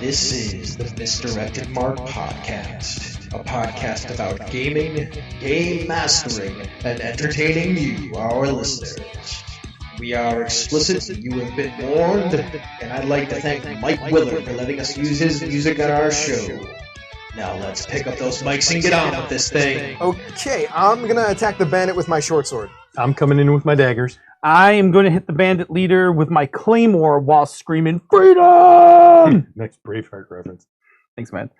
This is the Misdirected Mark Podcast, a podcast about gaming, game mastering, and entertaining you, our listeners. We are explicit, you have been warned, and I'd like to thank Mike Willard for letting us use his music on our show. Now let's pick up those mics and get on with this thing. Okay, I'm gonna attack the bandit with my short sword. I'm coming in with my daggers. I am going to hit the bandit leader with my claymore while screaming freedom. Next Braveheart reference. Thanks, man.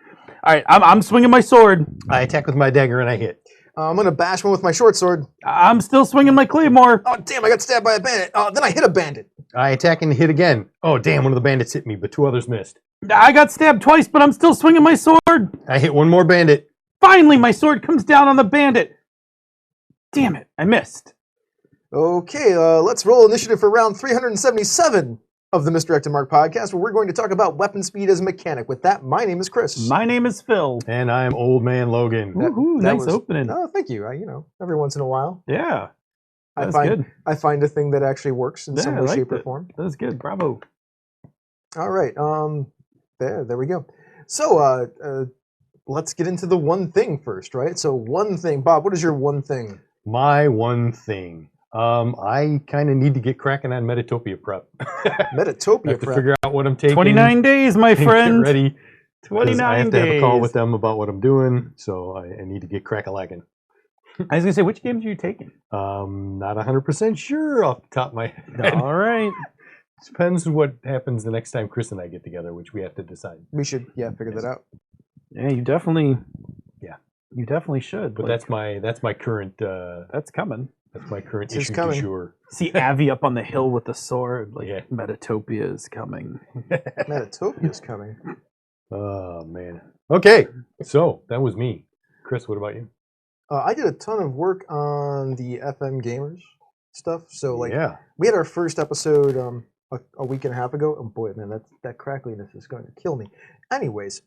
All right, I'm swinging my sword. I attack with my dagger and I hit. I'm gonna bash one with my short sword. I'm still swinging my claymore. Oh damn! I got stabbed by a bandit. Then I hit a bandit. I attack and hit again. Oh damn! One of the bandits hit me, but two others missed. I got stabbed twice, but I'm still swinging my sword. I hit one more bandit. Finally, my sword comes down on the bandit. Damn it! I missed. Okay, let's roll initiative for round 377 of the Misdirected Mark Podcast, where we're going to talk about weapon speed as a mechanic. With that, my name is Chris. My name is Phil. And I'm Old Man Logan. Woohoo! Nice opening. Oh, thank you. Every once in a while, Yeah, that's good. good. I find a thing that actually works in some Yeah, I way, liked shape, or it. form. That was good. Bravo. All right. There we go. So, let's get into the one thing first, right? So, one thing, Bob. What is your one thing? My one thing. I kind of need to get cracking on Metatopia prep. Metatopia I have to prep. figure out what I'm taking. 29 days, my and get friend. ready. 29 I have to days. have a call with them about what I'm doing, so I need to get crack-a-lacking. I was gonna say, which games are you taking? Not 100% sure off the top of my head. All right. Depends what happens the next time Chris and I get together, which we have to decide. We should, figure that out. Yeah, you definitely. Yeah. You definitely should. But that's my current. That's coming. That's my current It's issue coming. du jour. See Avi up on the hill with the sword. Like, Yeah. Metatopia is coming. Metatopia's coming. Oh man. Okay, so that was me. Chris, what about you? I did a ton of work on the FM gamers stuff. So, Yeah. we had our first episode a week and a half ago. Oh boy, man, that crackliness is going to kill me. Anyways,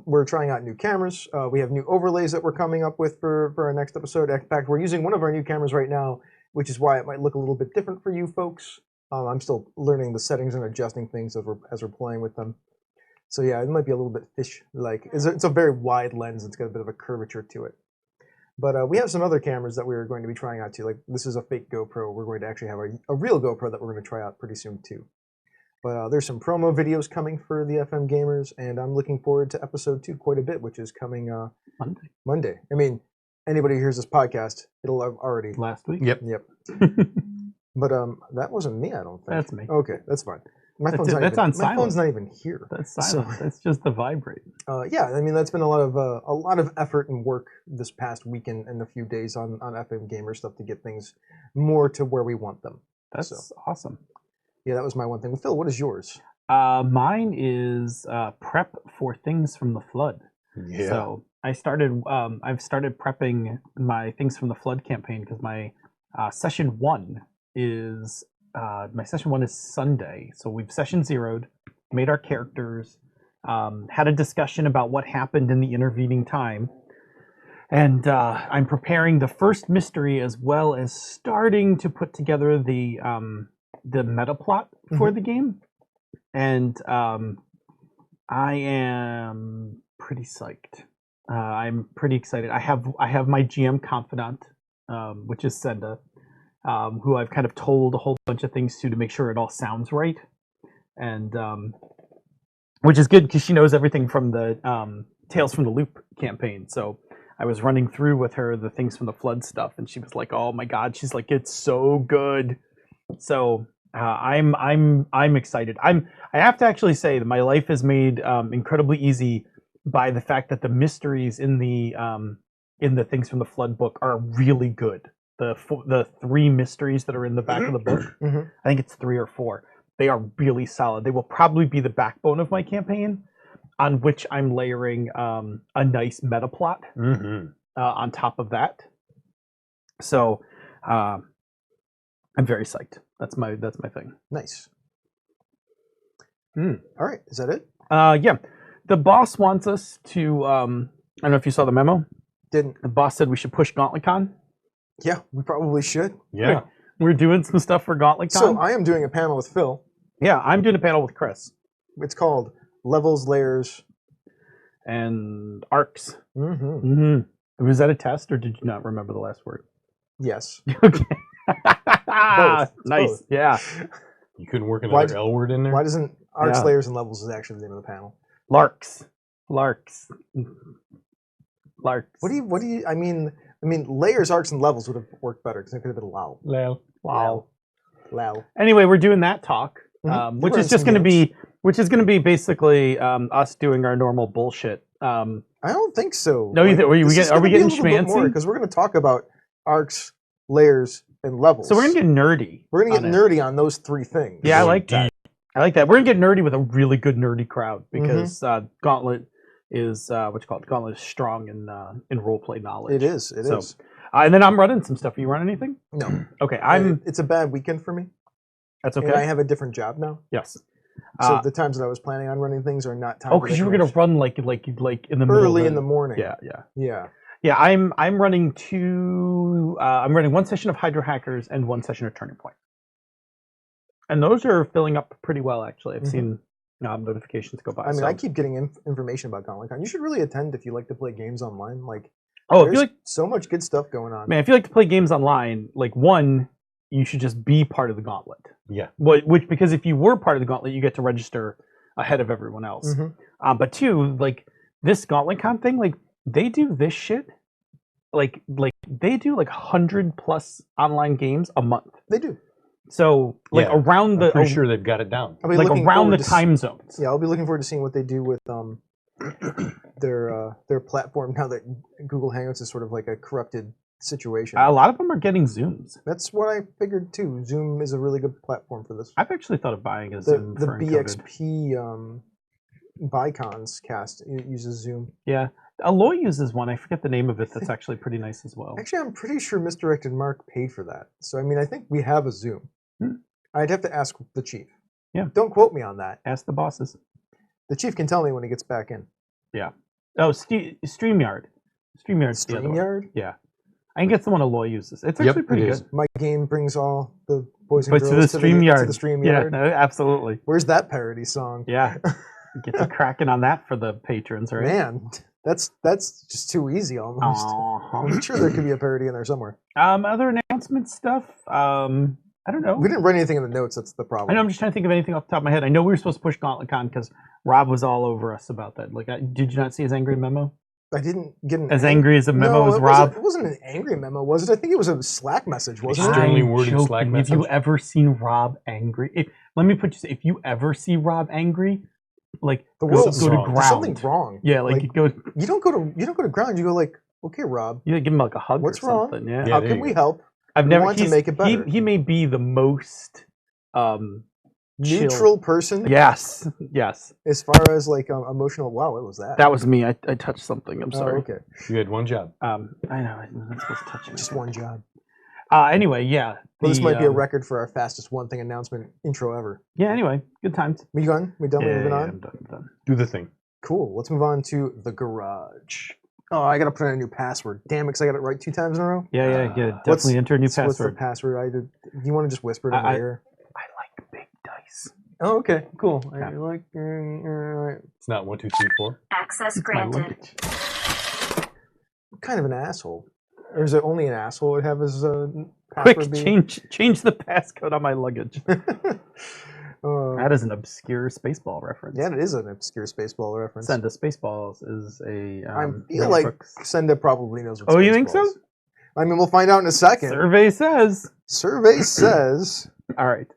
we're trying out new cameras. We have new overlays that we're coming up with for our next episode. In fact, we're using one of our new cameras right now, which is why it might look a little bit different for you folks. I'm still learning the settings and adjusting things as we're playing with them. So yeah, it might be a little bit fish-like. It's a very wide lens. It's got a bit of a curvature to it. But we have some other cameras that we're going to be trying out too. Like, this is a fake GoPro. We're going to actually have a real GoPro that we're going to try out pretty soon too. But there's some promo videos coming for the FM gamers, and I'm looking forward to episode 2 quite a bit, which is coming Monday. I mean, anybody who hears this podcast, it'll have already. Last week? Yep. But that wasn't me, I don't think. That's me. Okay, that's fine. My That's phone's it. not That's even, on my silent. phone's not even here. That's silent. That's just the vibrate. Yeah, I mean, that's been a lot of effort and work this past weekend and a few days on FM gamer stuff to get things more to where we want them. That's awesome. Yeah, that was my one thing. Well, Phil, what is yours? Mine is prep for Things from the Flood. Yeah. So I've started prepping my Things from the Flood campaign because my session 1 is Sunday. So we've session zeroed, made our characters, had a discussion about what happened in the intervening time, and I'm preparing the first mystery as well as starting to put together the meta plot for the game, and I am pretty psyched. I'm pretty excited. I have my GM confidant, which is Senda, who I've kind of told a whole bunch of things to make sure it all sounds right, and which is good because she knows everything from the Tales from the Loop campaign. So I was running through with her the Things from the Flood stuff, and she was like, "Oh my god!" She's like, "It's so good." So I'm excited. I have to actually say that my life is made incredibly easy by the fact that the mysteries in the Things from the Flood book are really good. The 3 mysteries that are in the back of the book, I think it's 3 or 4. They are really solid. They will probably be the backbone of my campaign, on which I'm layering a nice meta plot on top of that. So I'm very psyched. That's my thing. Nice. All right, is that it? Yeah. The boss wants us to. I don't know if you saw the memo. Didn't. The boss said we should push GauntletCon. Yeah, we probably should. Yeah. We're doing some stuff for GauntletCon. So I am doing a panel with Phil. Yeah, I'm doing a panel with Chris. It's called levels, layers, and arcs. Mm-hmm. Was that a test, or did you not remember the last word? Yes. Okay. Both. Nice. Both. Yeah. You couldn't work another L word in there? Why doesn't arcs, Yeah. layers, and levels is actually the name of the panel? Larks. What do you? I mean, layers, arcs, and levels would have worked better because it could have been low. Wow. Low. Anyway, we're doing that talk, Mhm. which We're is in just some going to games. be, basically us doing our normal bullshit. I don't think so. No, are we getting schmancy? Because we're going to talk about arcs, layers, and levels. So we're going to get nerdy. We're going to get nerdy on those three things. Yeah, I like that. We're going to get nerdy with a really good nerdy crowd because Gauntlet is Gauntlet is strong in roleplay knowledge. It is. It is. And then I'm running some stuff. Are you running anything? No. Okay, It's a bad weekend for me. That's okay. And I have a different job now. Yes. So the times that I was planning on running things are not times. Oh, because you were going to run like in the middle early in the morning. Yeah. I'm running I'm running one session of Hydro Hackers and one session of Turning Point, and those are filling up pretty well. Actually, I've seen notifications go by. I mean, I keep getting information about GauntletCon. You should really attend if you like to play games online. Like, there's so much good stuff going on. Man, if you like to play games online, like one, you should just be part of the Gauntlet. Yeah. Because if you were part of the Gauntlet, you get to register ahead of everyone else. But two, like this GauntletCon thing, like they do this shit, like they do like 100+ online games a month. They do. So like around the, I'm pretty sure they've got it down. Like around the time zones. Yeah, I'll be looking forward to seeing what they do with their platform now that Google Hangouts is sort of like a corrupted situation. A lot of them are getting Zooms. That's what I figured too. Zoom is a really good platform for this. I've actually thought of buying a Zoom. The for BXP Bicons cast uses Zoom. Yeah. Alloy uses one. I forget the name of it. That's actually pretty nice as well. Actually, I'm pretty sure Misdirected Mark paid for that. So, I mean, I think we have a Zoom. I'd have to ask the chief. Yeah. Don't quote me on that. Ask the bosses. The chief can tell me when he gets back in. Yeah. Oh, StreamYard. StreamYard's the other one. StreamYard? Yeah. I think it's the one Alloy uses. It's actually pretty good. My game brings all the boys and girls to the StreamYard. To the StreamYard. Yeah, no, absolutely. Where's that parody song? Yeah. Get to cracking on that for the patrons, right? Man, that's just too easy almost. I'm sure there could be a parody in there somewhere. Other announcement stuff. I don't know. We didn't write anything in the notes. That's the problem. I know. I'm just trying to think of anything off the top of my head. I know we were supposed to push GauntletCon because Rob was all over us about that. Like, did you not see his angry memo? I didn't get as angry as a memo as Rob. It wasn't an angry memo, was it? I think it was a Slack message, wasn't it? Extremely worded Slack message. Have you ever seen Rob angry? Let me put you. If you ever see Rob angry, like the world's go to ground. There's something wrong. Yeah, like you go. You don't go to ground. You go like, okay, Rob. You give him like a hug. What's or wrong? Something. Yeah. How can we help? I've never want to make it better. He may be the most neutral person. Yes. As far as like emotional. Wow, what was that? That was me. I touched something. I'm sorry. Okay. You had one job. I know. I'm not supposed to touch it. Just one job. Anyway, yeah. Well, this might be a record for our fastest one thing announcement intro ever. Yeah. Anyway, good times. We done? We done? Yeah, moving on. I'm done. Do the thing. Cool. Let's move on to the garage. Oh, I gotta put in a new password. Damn it, because I got it right 2 times in a row. Yeah. Definitely enter a new password. What's the password? Do you want to just whisper it in my ear? I like big dice. Oh, okay, cool. Yeah. I like. It's not 1, 2, 3, 4. Access granted. What kind of an asshole? Or is it only an asshole would have his Quick, password be? change the passcode on my luggage. That is an obscure Spaceball reference. Yeah, it is an obscure Spaceball reference. Senda Spaceballs is a. I feel like Senda probably knows what. Oh, you think so? I mean, we'll find out in a second. Survey says. All right.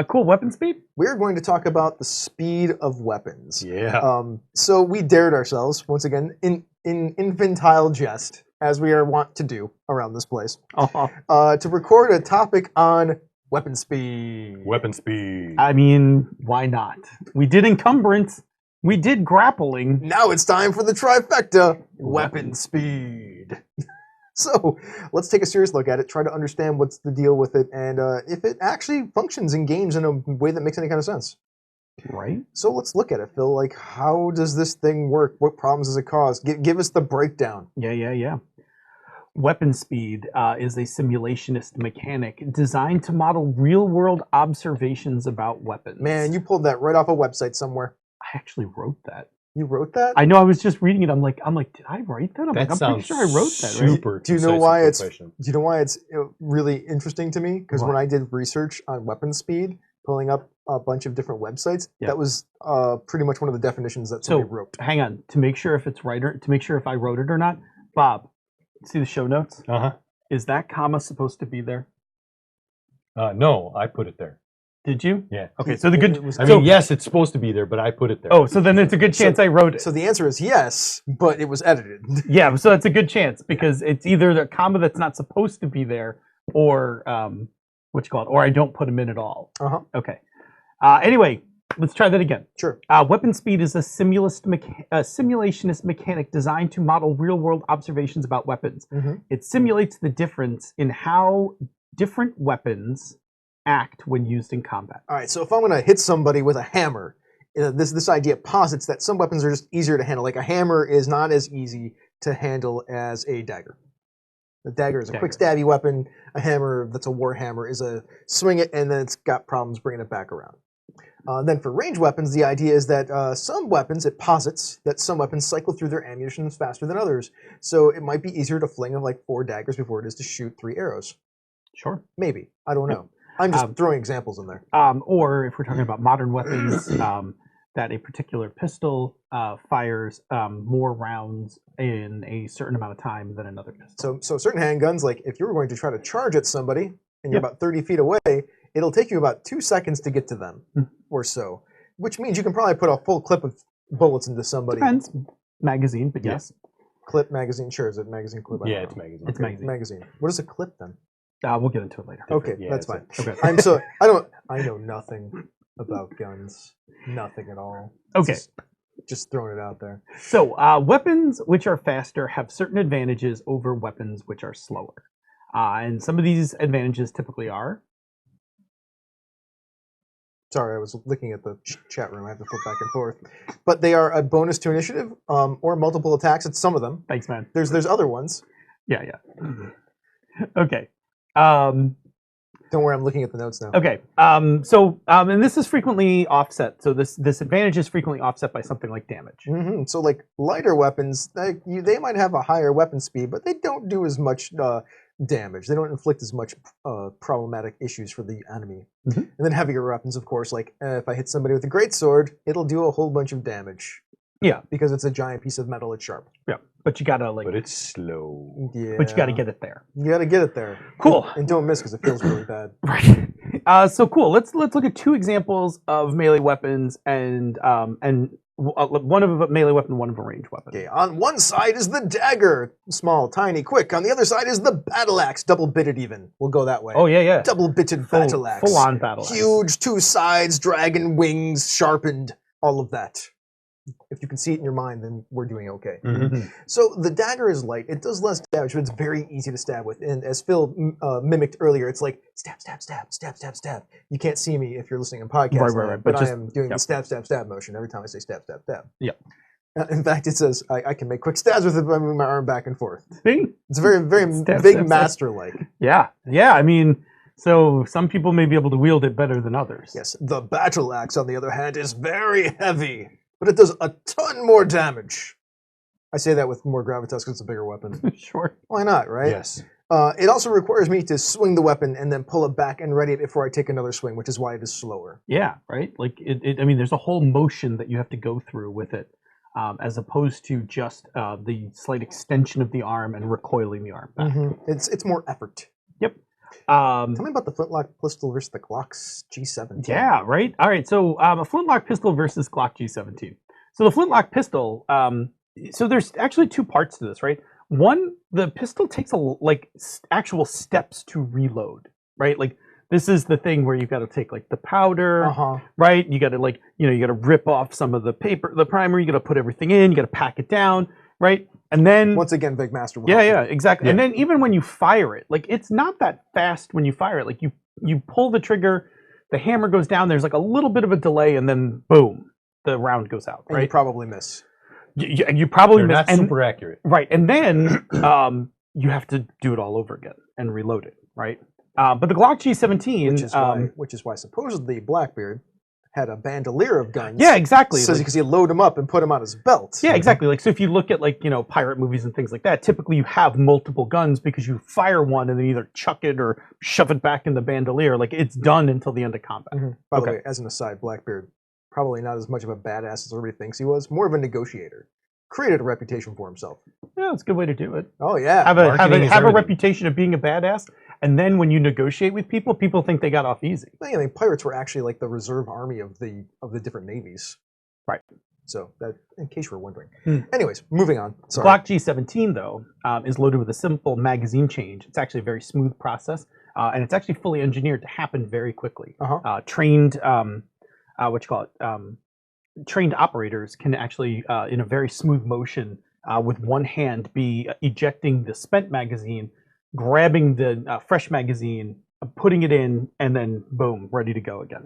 Cool. Weapon speed? We're going to talk about the speed of weapons. Yeah. So we dared ourselves, once again, in infantile jest, as we are wont to do around this place, to record a topic on weapon speed. Weapon speed. I mean, why not? We did encumbrance. We did grappling. Now it's time for the trifecta. Weapon speed. So let's take a serious look at it, try to understand what's the deal with it, and if it actually functions in games in a way that makes any kind of sense. Right. So let's look at it, Phil. Like, how does this thing work? What problems does it cause? Give us the breakdown. Yeah. Weapon speed is a simulationist mechanic designed to model real-world observations about weapons. Man, you pulled that right off a website somewhere. I I actually wrote that. You wrote that? I know. I was just reading it. I'm like, did I write that? I'm That pretty sounds sure I wrote that. Right? super. Do you know concise why and it's? Do professional. you know why it's really interesting to me? Because when I did research on weapon speed, pulling up a bunch of different websites, that was pretty much one of the definitions that somebody wrote. Hang on, to make sure if it's right or to make sure if I wrote it or not. Bob, see the show notes? Is that comma supposed to be there? No, I put it there. Did you? Yeah. Okay, so the good. I mean, yes, it's supposed to be there, but I put it there. Oh, so then it's a good chance I wrote it. So the answer is yes, but it was edited. Yeah, so that's a good chance because it's either the comma that's not supposed to be there, or what you call it, or I don't put them in at all. Okay. Anyway, let's try that again. Sure. Weapon speed is a simulationist mechanic designed to model real-world observations about weapons. It simulates the difference in how different weapons act when used in combat. All right, so if I'm going to hit somebody with a hammer, this idea posits that some weapons are just easier to handle. Like a hammer is not as easy to handle as a dagger. The dagger is a quick stabby weapon. A hammer that's a war hammer is a swing it and then it's got problems bringing it back around. Then for range weapons, the idea is that some weapons, it posits that some weapons cycle through their ammunition faster than others. So it might be easier to fling like 4 daggers before it is to shoot 3 arrows. Sure. Maybe. I don't know. I'm just throwing examples in there. Or if we're talking about modern weapons, that a particular pistol fires more rounds in a certain amount of time than another pistol. So certain handguns, like if you were going to try to charge at somebody and you're about 30 feet away, it'll take you about 2 seconds to get to them or so, which means you can probably put a full clip of bullets into somebody. Depends. Magazine, but yes. Clip, magazine, sure. Is it magazine, clip? Yeah, it's magazine. It's magazine. What is a clip then? We'll get into it later. Okay, Yeah, that's fine. Okay. I know nothing about guns. Nothing at all. Okay. Just throwing it out there. So, weapons which are faster have certain advantages over weapons which are slower. And some of these advantages typically are... Sorry, I was looking at the chat room. I have to flip back and forth. But they are a bonus to initiative or multiple attacks. It's some of them. Thanks, man. There's other ones. Yeah. Okay. Don't worry, I'm looking at the notes now. Okay. And this is frequently offset. So this advantage is frequently offset by something like damage. So like lighter weapons, they might have a higher weapon speed, but they don't do as much damage. They don't inflict as much problematic issues for the enemy. And then heavier weapons, of course, like if I hit somebody with a greatsword, it'll do a whole bunch of damage. Yeah. Because it's a giant piece of metal, it's sharp. Yeah. But you gotta But it's slow. Yeah. But you gotta get it there. You gotta get it there. Cool. And don't miss because it feels really bad. Right. So cool. Let's look at 2 examples of melee weapons and one of a melee weapon, one of a ranged weapon. Okay. On one side is the dagger, small, tiny, quick. On the other side is the battle axe, double-bitted even. We'll go that way. Oh yeah. Double-bitted battle axe. Full-on battle axe. Huge, 2 sides, dragon wings, sharpened, all of that. If you can see it in your mind, then we're doing okay. So the dagger is light. It does less damage, but it's very easy to stab with. And as Phil mimicked earlier, it's like stab, stab, stab, stab, stab, stab. You can't see me if you're listening on podcast, right. but I am doing the stab, stab, stab motion every time I say stab, stab, stab. Yeah. In fact, it says I can make quick stabs with it by moving my arm back and forth. See? It's very, very Stab, big stab, master-like. Yeah. I mean, so some people may be able to wield it better than others. Yes. The battle axe, on the other hand, is very heavy, but it does a ton more damage. I say that with more gravitas because it's a bigger weapon. Sure. Why not, right? Yes. It also requires me to swing the weapon and then pull it back and ready it before I take another swing, which is why it is slower. Yeah, right? Like, I mean, there's a whole motion that you have to go through with it, as opposed to just the slight extension of the arm and recoiling the arm back. It's more effort. Yep. Tell me about the flintlock pistol versus the Glock's G17. Yeah, right? All right, so a flintlock pistol versus Glock G17. So the flintlock pistol, so there's actually 2 parts to this, right? One, the pistol takes actual steps to reload, right? Like, this is the thing where you've got to take like the powder, right? You got to you got to rip off some of the paper, the primer. You got to put everything in. You got to pack it down, right? And then once again, big master. Yeah, exactly. Yeah. And then even when you fire it, like it's not that fast when you fire it. Like you pull the trigger, the hammer goes down. There's like a little bit of a delay, and then boom, the round goes out. Right? And you probably miss. You probably miss. Not super accurate. Right, and then you have to do it all over again and reload it. Right. But the Glock G17, which is why supposedly Blackbeard, had a bandolier of guns. Yeah, exactly. So because he'd load them up and put them on his belt. Yeah, exactly. Like, so if you look at, like, you know, pirate movies and things like that, typically you have multiple guns because you fire one and then either chuck it or shove it back in the bandolier. Like, it's done until the end of combat. By the way, as an aside, Blackbeard, probably not as much of a badass as everybody thinks he was. More of a negotiator. Created a reputation for himself. Yeah, it's a good way to do it. Oh yeah. Have Marketing is a everything. reputation of being a badass, and then when you negotiate with people, people think they got off easy. I mean, pirates were actually like the reserve army of the different navies. Right. So that, in case you were wondering. Hmm. Anyways, moving on. Sorry. Glock G17 though is loaded with a simple magazine change. It's actually a very smooth process, and it's actually fully engineered to happen very quickly. Trained, trained operators can actually, in a very smooth motion, with one hand, be ejecting the spent magazine, grabbing the fresh magazine, putting it in, and then boom, ready to go again.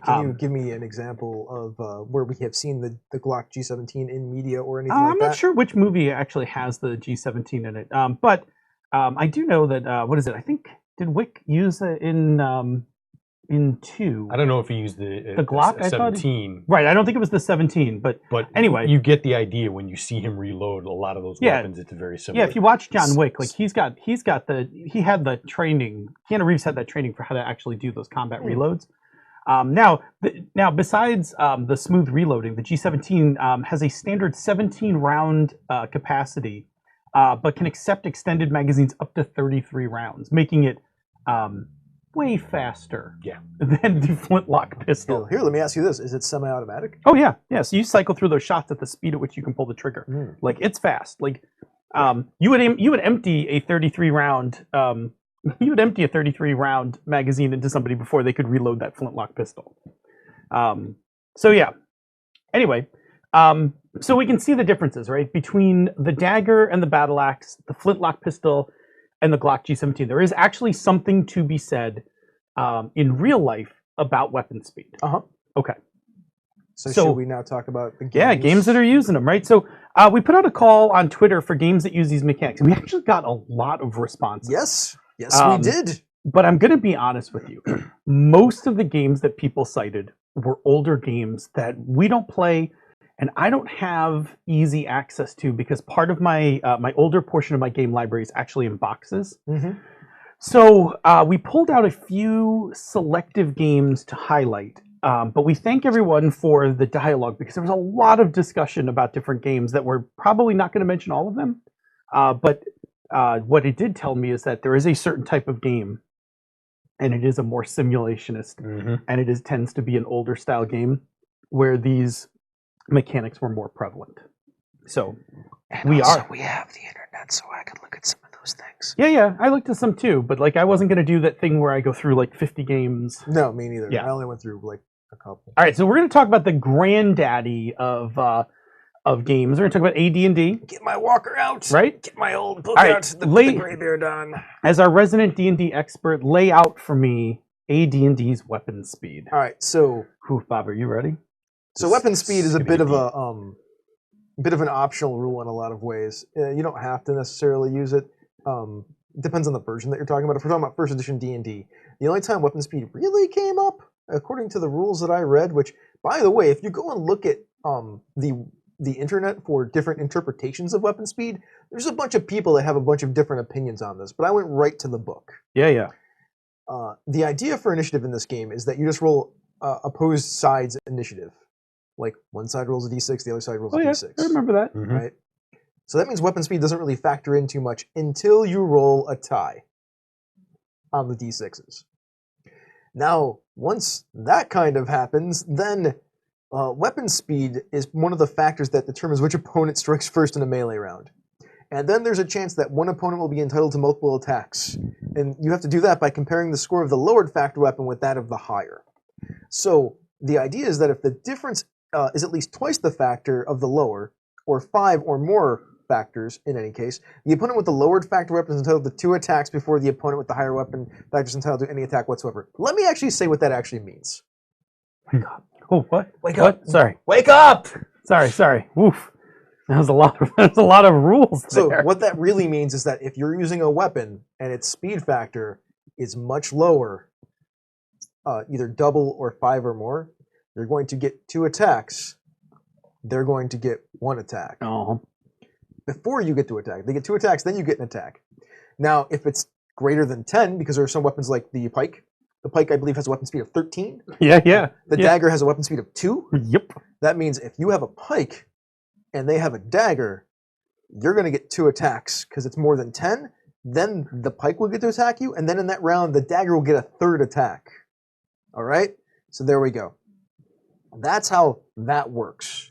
Can you give me an example of where we have seen the Glock G17 in media or anything like that? I'm not sure which movie actually has the G17 in it, but I do know that, what is it? I think, did Wick use it in 2? I don't know if he used the Glock. I thought 17. Right, I don't think it was the 17, but anyway, you get the idea when you see him reload a lot of those weapons. It's very similar. Yeah, if you watch John Wick, like he had the training. Keanu Reeves had that training for how to actually do those combat reloads. Now besides the smooth reloading, the G17 has a standard 17 round capacity, but can accept extended magazines up to 33 rounds, making it way faster than the flintlock pistol. Here, let me ask you this: is it semi-automatic? Oh yeah. So you cycle through those shots at the speed at which you can pull the trigger. Like, it's fast. Like, you would empty a 33 round magazine into somebody before they could reload that flintlock pistol. So yeah. Anyway, so we can see the differences, right, between the dagger and the battle axe, the flintlock pistol, and the Glock G17. There is actually something to be said in real life about weapon speed. Okay. So should we now talk about the games? Yeah, games that are using them, right? So we put out a call on Twitter for games that use these mechanics, and we actually got a lot of responses. Yes, we did. But I'm going to be honest with you. Most of the games that people cited were older games that we don't play, and I don't have easy access to because part of my my older portion of my game library is actually in boxes. So we pulled out a few selective games to highlight, but we thank everyone for the dialogue because there was a lot of discussion about different games that we're probably not going to mention all of them. But what it did tell me is that there is a certain type of game, and it is a more simulationist, and it tends to be an older style game where these mechanics were more prevalent. So we have the internet, so I could look at some of those things. Yeah, I looked at some too, but like I wasn't going to do that thing where I go through like 50 games. No, me neither. Yeah. I only went through like a couple. All right, so we're going to talk about the granddaddy of games. We're going to talk about AD&D. Get my walker out. Right? Get my old book All right, out. The graybeard on. As our resident D&D expert, lay out for me AD&D's weapon speed. All right, so Bob, are you ready? So weapon speed is a bit of an optional rule in a lot of ways. You don't have to necessarily use it. Depends on the version that you're talking about. If we're talking about first edition D&D, the only time weapon speed really came up, according to the rules that I read, which, by the way, if you go and look at the internet for different interpretations of weapon speed, there's a bunch of people that have a bunch of different opinions on this, but I went right to the book. Yeah. The idea for initiative in this game is that you just roll opposed sides initiative. Like, one side rolls a d6, the other side rolls a d6. I remember that. Right? So that means weapon speed doesn't really factor in too much until you roll a tie on the d6s. Now, once that kind of happens, then weapon speed is one of the factors that determines which opponent strikes first in a melee round. And then there's a chance that one opponent will be entitled to multiple attacks. And you have to do that by comparing the score of the lowered factor weapon with that of the higher. So the idea is that if the difference is at least twice the factor of the lower, or 5 or more factors in any case, the opponent with the lowered factor weapon is entitled to 2 attacks before the opponent with the higher weapon factor is entitled to any attack whatsoever. Let me actually say what that actually means. Wake up. Oh, what? Wake up. Sorry. Wake up! Sorry. Woof. That was a lot of rules So there. what that really means is that if you're using a weapon and its speed factor is much lower, either double or 5 or more, you're going to get 2 attacks. They're going to get 1 attack. Oh. Before you get to attack. They get 2 attacks, then you get an attack. Now, if it's greater than 10, because there are some weapons like the pike. The pike, I believe, has a weapon speed of 13. Yeah. The dagger has a weapon speed of 2. Yep. That means if you have a pike and they have a dagger, you're going to get 2 attacks because it's more than 10. Then the pike will get to attack you, and then in that round, the dagger will get a 3rd attack. All right? So there we go. That's how that works.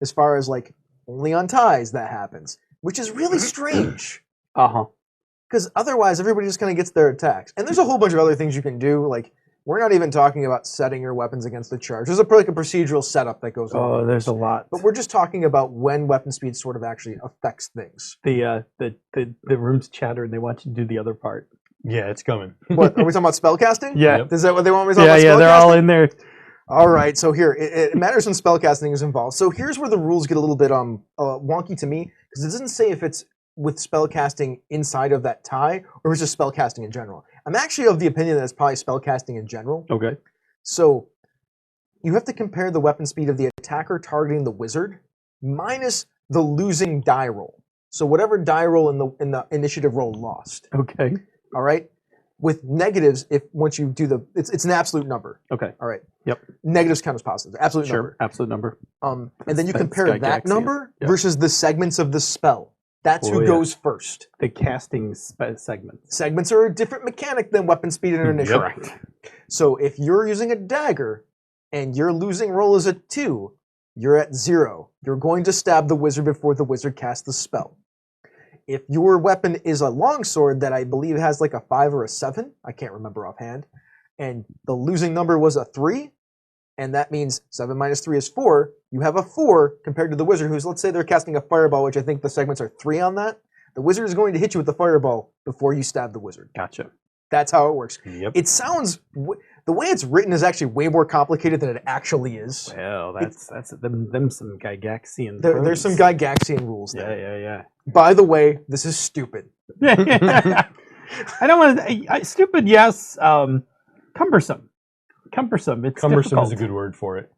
As far as like only on ties that happens, which is really strange. Because otherwise, everybody just kind of gets their attacks. And there's a whole bunch of other things you can do. Like, we're not even talking about setting your weapons against the charge. There's like a procedural setup that goes on. Oh, there's a lot. But we're just talking about when weapon speed sort of actually affects things. The room's chatter and they want you to do the other part. Yeah, it's coming. What, are we talking about spellcasting? Yeah. Is that what they want me to talk about? Yeah, they're all in there. All right, so here, it matters when spellcasting is involved. So here's where the rules get a little bit wonky to me, because it doesn't say if it's with spellcasting inside of that tie, or is it just spellcasting in general. I'm actually of the opinion that it's probably spellcasting in general. Okay. So you have to compare the weapon speed of the attacker targeting the wizard minus the losing die roll. So whatever die roll in the initiative roll lost. Okay. All right. With negatives, once you do it's an absolute number. Okay. All right. Yep. Negatives count as positive. Absolute number. Absolute number. And then you compare that number versus the segments of the spell. That's who goes first. The casting segments. Segments are a different mechanic than weapon speed and initiative. Correct. So if you're using a dagger and your losing roll is a 2, you're at 0. You're going to stab the wizard before the wizard casts the spell. If your weapon is a longsword that I believe has like a 5 or a 7, I can't remember offhand, and the losing number was a 3, and that means 7 minus 3 is 4, you have a 4 compared to the wizard who's, let's say they're casting a fireball, which I think the segments are 3 on that. The wizard is going to hit you with the fireball before you stab the wizard. Gotcha. That's how it works. Yep. It sounds, the way it's written is actually way more complicated than it actually is. Well, that's them some Gygaxian. There's some Gygaxian rules there. Yeah. By the way, this is stupid. I don't want to. Stupid, yes. Cumbersome. It's Cumbersome difficult. is a good word for it.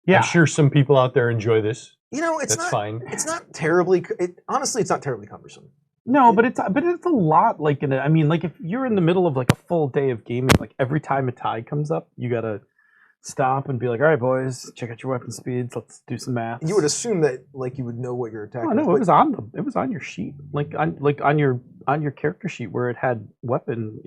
Yeah. I'm sure some people out there enjoy this. It's That's not fine. It's not terribly. Honestly, it's not terribly cumbersome. No, but it's a lot. Like like if you're in the middle of like a full day of gaming, like every time a tie comes up, you gotta stop and be like, all right, boys, check out your weapon speeds. Let's do some math. You would assume that like you would know what you're attacking. Oh, no, it was on your sheet, like on your character sheet where it had weapon,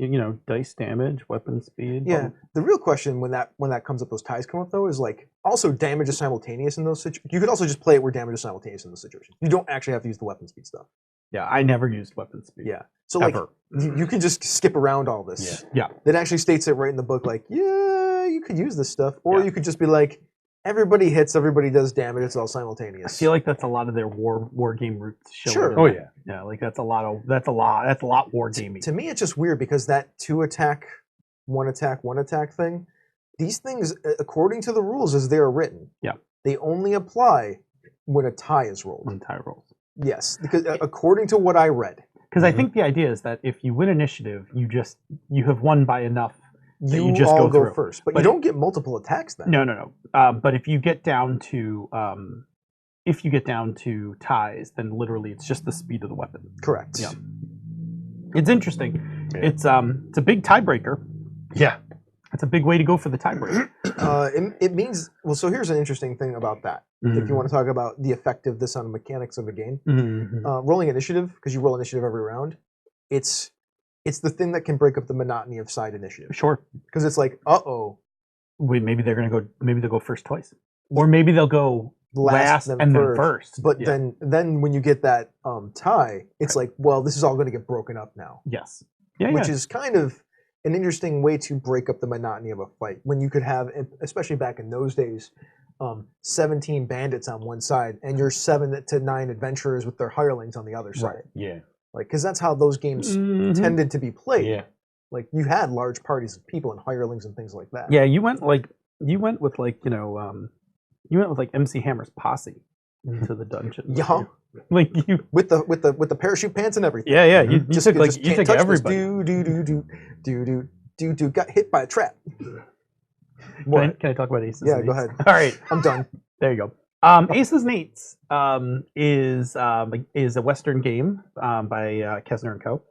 dice damage, weapon speed. Yeah. The real question when that comes up, those ties come up though, is like also damage is simultaneous in those situations. You could also just play it where damage is simultaneous in those situations. You don't actually have to use the weapon speed stuff. Yeah, I never used weapon speed. Yeah. So Ever. like you can just skip around all this. Yeah. It actually states it right in the book, like, yeah, you could use this stuff. Or you could just be like, everybody hits, everybody does damage, it's all simultaneous. I feel like that's a lot of their war game roots showing. Sure. Oh yeah. Yeah, like that's a lot war gaming. To me, it's just weird because that 2 attack, 1 attack thing, these things, according to the rules as they are written, they only apply when a tie is rolled. When tie rolls. Yes, because according to what I read. Because I think the idea is that if you win initiative, you have won by enough that you just all go through. first, but you don't get multiple attacks then. No. But if you get down to ties, then literally it's just the speed of the weapon. Correct. Yeah. It's interesting. Yeah. It's a big tiebreaker. Yeah. It's a big way to go for the tiebreaker. It means, well, so here's an interesting thing about that. Mm-hmm. If you want to talk about the effect of this on the mechanics of a game, rolling initiative, because you roll initiative every round, it's the thing that can break up the monotony of side initiative. Sure. Because it's like, wait, maybe they'll go first twice. Or maybe they'll go last and then first. But then when you get that tie, it's like, well, this is all going to get broken up now. Yes. Which is kind of an interesting way to break up the monotony of a fight. When you could have, especially back in those days, 17 bandits on one side and your 7 to 9 adventurers with their hirelings on the other side. Right. Yeah. Like, because that's how those games tended to be played. Yeah. Like, you had large parties of people and hirelings and things like that. Yeah, you went with MC Hammer's posse into the dungeon. Yeah. Like you with the parachute pants and everything. Yeah. You took everybody. Do got hit by a trap. Can I talk about aces? Yeah, and go eights? ahead. All right, I'm done. there you go. Aces and Eights is a Western game by Kessner and Co.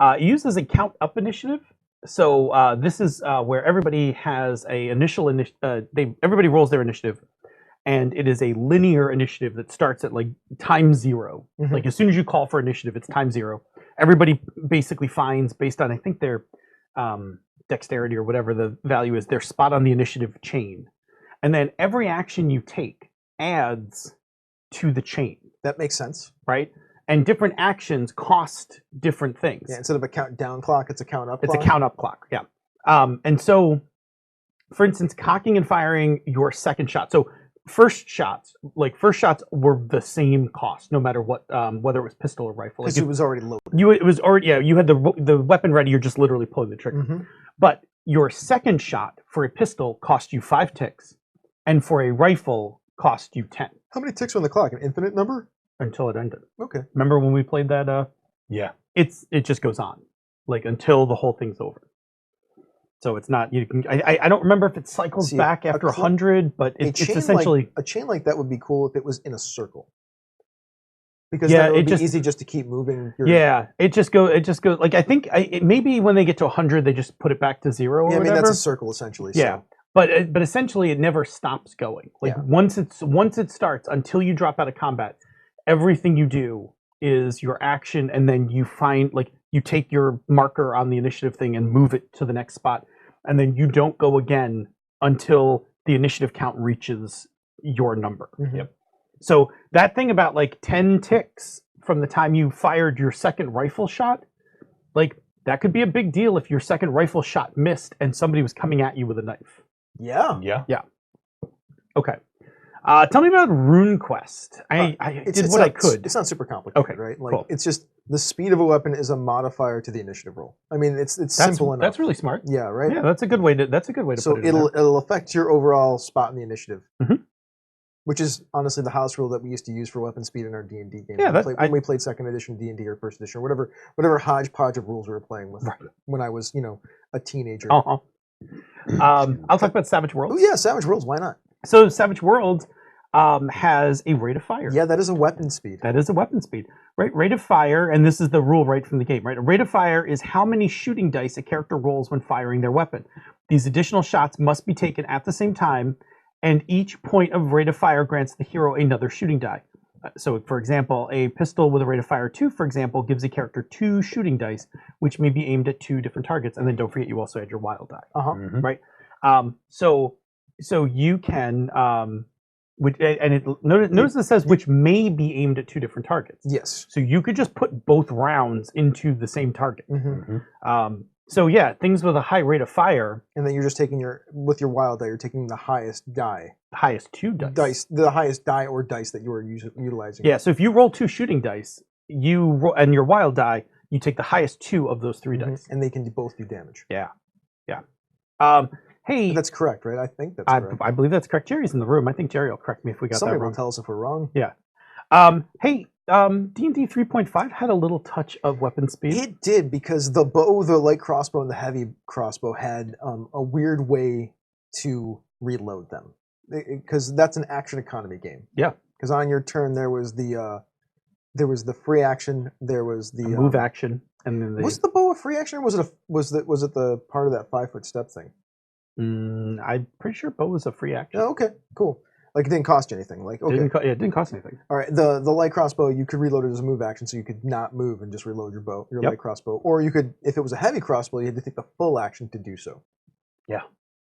It uses a count up initiative. So this is where everybody has a initial everybody rolls their initiative, and it is a linear initiative that starts at like time 0. Mhm. Like as soon as you call for initiative, it's time 0. Everybody basically finds, based on I think their dexterity or whatever the value is, their spot on the initiative chain, and then every action you take adds to the chain, That makes sense. right? And different actions cost different things. Yeah, instead of a countdown clock, it's a count up It's clock. a count up clock, yeah. And so, for instance, cocking and firing your second shot. So first shots were the same cost, no matter what, whether it was pistol or rifle. Because it was already loaded. It was already, yeah. You had the weapon ready. You're just literally pulling the trigger. Mhm. But your second shot for a pistol cost you 5 ticks, and for a rifle cost you 10 How many ticks are on the clock? An infinite number? until it ended. Okay. Remember when we played that? Yeah. It just goes on, like until the whole thing's over. So it's not you can. I don't remember if it cycles See, back after 100, but it's essentially a chain like that would be cool if it was in a circle. Because Yeah, then it would it be just- easy just to keep moving. yeah. It just goes. Like I think maybe when they get to 100, they just put it back to 0 or Yeah, I mean whatever. that's a circle essentially. Yeah. So. But essentially it never stops going. Like Yeah. once it starts until you drop out of combat, everything you do is your action, and then you find like you take your marker on the initiative thing and move it to the next spot, and then you don't go again until the initiative count reaches your number. Mhm. Yep. So that thing about like 10 ticks from the time you fired your second rifle shot, like that could be a big deal if your second rifle shot missed and somebody was coming at you with a knife. Yeah. Yeah. Okay. Tell me about Rune Quest. I did what I could. It's not super complicated, Okay, right? Like cool. it's just the speed of a weapon is a modifier to the initiative roll. I mean, it's simple enough. That's really smart. Yeah, right. Yeah, that's a good way to So put it. in it'll affect your overall spot in the initiative, Mhm. which is honestly the house rule that we used to use for weapon speed in our D&D game. Yeah, when we played second edition D&D or first edition or whatever hodgepodge of rules we were playing with Right. when I was a teenager. there. Uh-huh. I'll talk about Savage Worlds. Oh yeah, Savage Worlds. Why not? So Savage Worlds has a rate of fire. Yeah, that is a weapon speed. That is a weapon speed. Right? Rate of fire, and this is the rule right from the game, right? A rate of fire is how many shooting dice a character rolls when firing their weapon. These additional shots must be taken at the same time, and each point of rate of fire grants the hero another shooting die. So, for example, a pistol with a rate of fire 2, for example, gives a character 2 shooting dice, which may be aimed at 2 different targets. And then don't forget, you also add your wild die. Uh-huh. Mhm. Right? So you can, notice this says which may be aimed at 2 different targets. Yes. So you could just put both rounds into the same target. Hmm. Mhm. So yeah, things with a high rate of fire, And then you're just taking with your wild die, you're taking the highest die. the highest 2 dice. The highest die or dice that you are utilizing. Yeah, so if you roll 2 shooting dice, and your wild die, you take the highest 2 of those 3 Mhm. dice. And they can both do damage. Yeah. Hey, That's correct, right? I think that's correct. I believe that's correct. Jerry's in the room. I think Jerry will correct me if we got Somebody that will wrong. tell us if we're wrong. Hey, D&D 3.5 had a little touch of weapon speed. It did, because the bow, the light crossbow, and the heavy crossbow had a weird way to reload them. Because that's an action economy game. Yeah. Because on your turn there was the free action. There was the A move action, and then Was the bow a free action, or was it the part of that 5-foot step thing? I'm pretty sure bow was a free action. Oh, okay, cool. Like it didn't cost you anything. Like okay, It didn't cost anything. all right. The light crossbow, you could reload it as a move action, so you could not move and just reload your Yep. light crossbow. Or you could, if it was a heavy crossbow, you had to take the full action to do so. Yeah.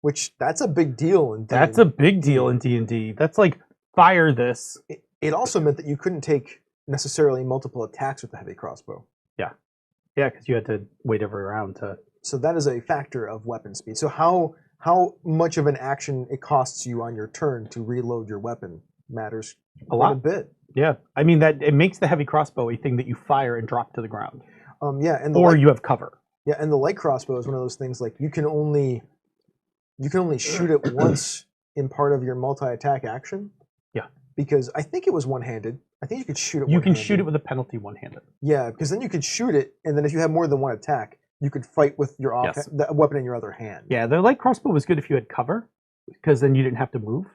Which that's a big deal in D&D. That's a big deal in D&D. That's like fire this. It also meant that you couldn't take necessarily multiple attacks with the heavy crossbow. Yeah, because you had to wait every round to. So that is a factor of weapon speed. So how much of an action it costs you on your turn to reload your weapon matters A quite lot. a bit. Yeah, I mean that it makes the heavy crossbow a thing that you fire and drop to the ground, Yeah, and or you have cover. and the light crossbow is one of those things like you can only shoot it once in part of your multi-attack action. Yeah. Because I think it was one-handed. I think you could shoot it. You can one-handed. shoot it with a penalty one-handed. Yeah, because then you could shoot it, and then if you have more than one attack, you could fight with your Yes. the weapon in your other hand. Yeah, the light crossbow was good if you had cover. because then you didn't have to move.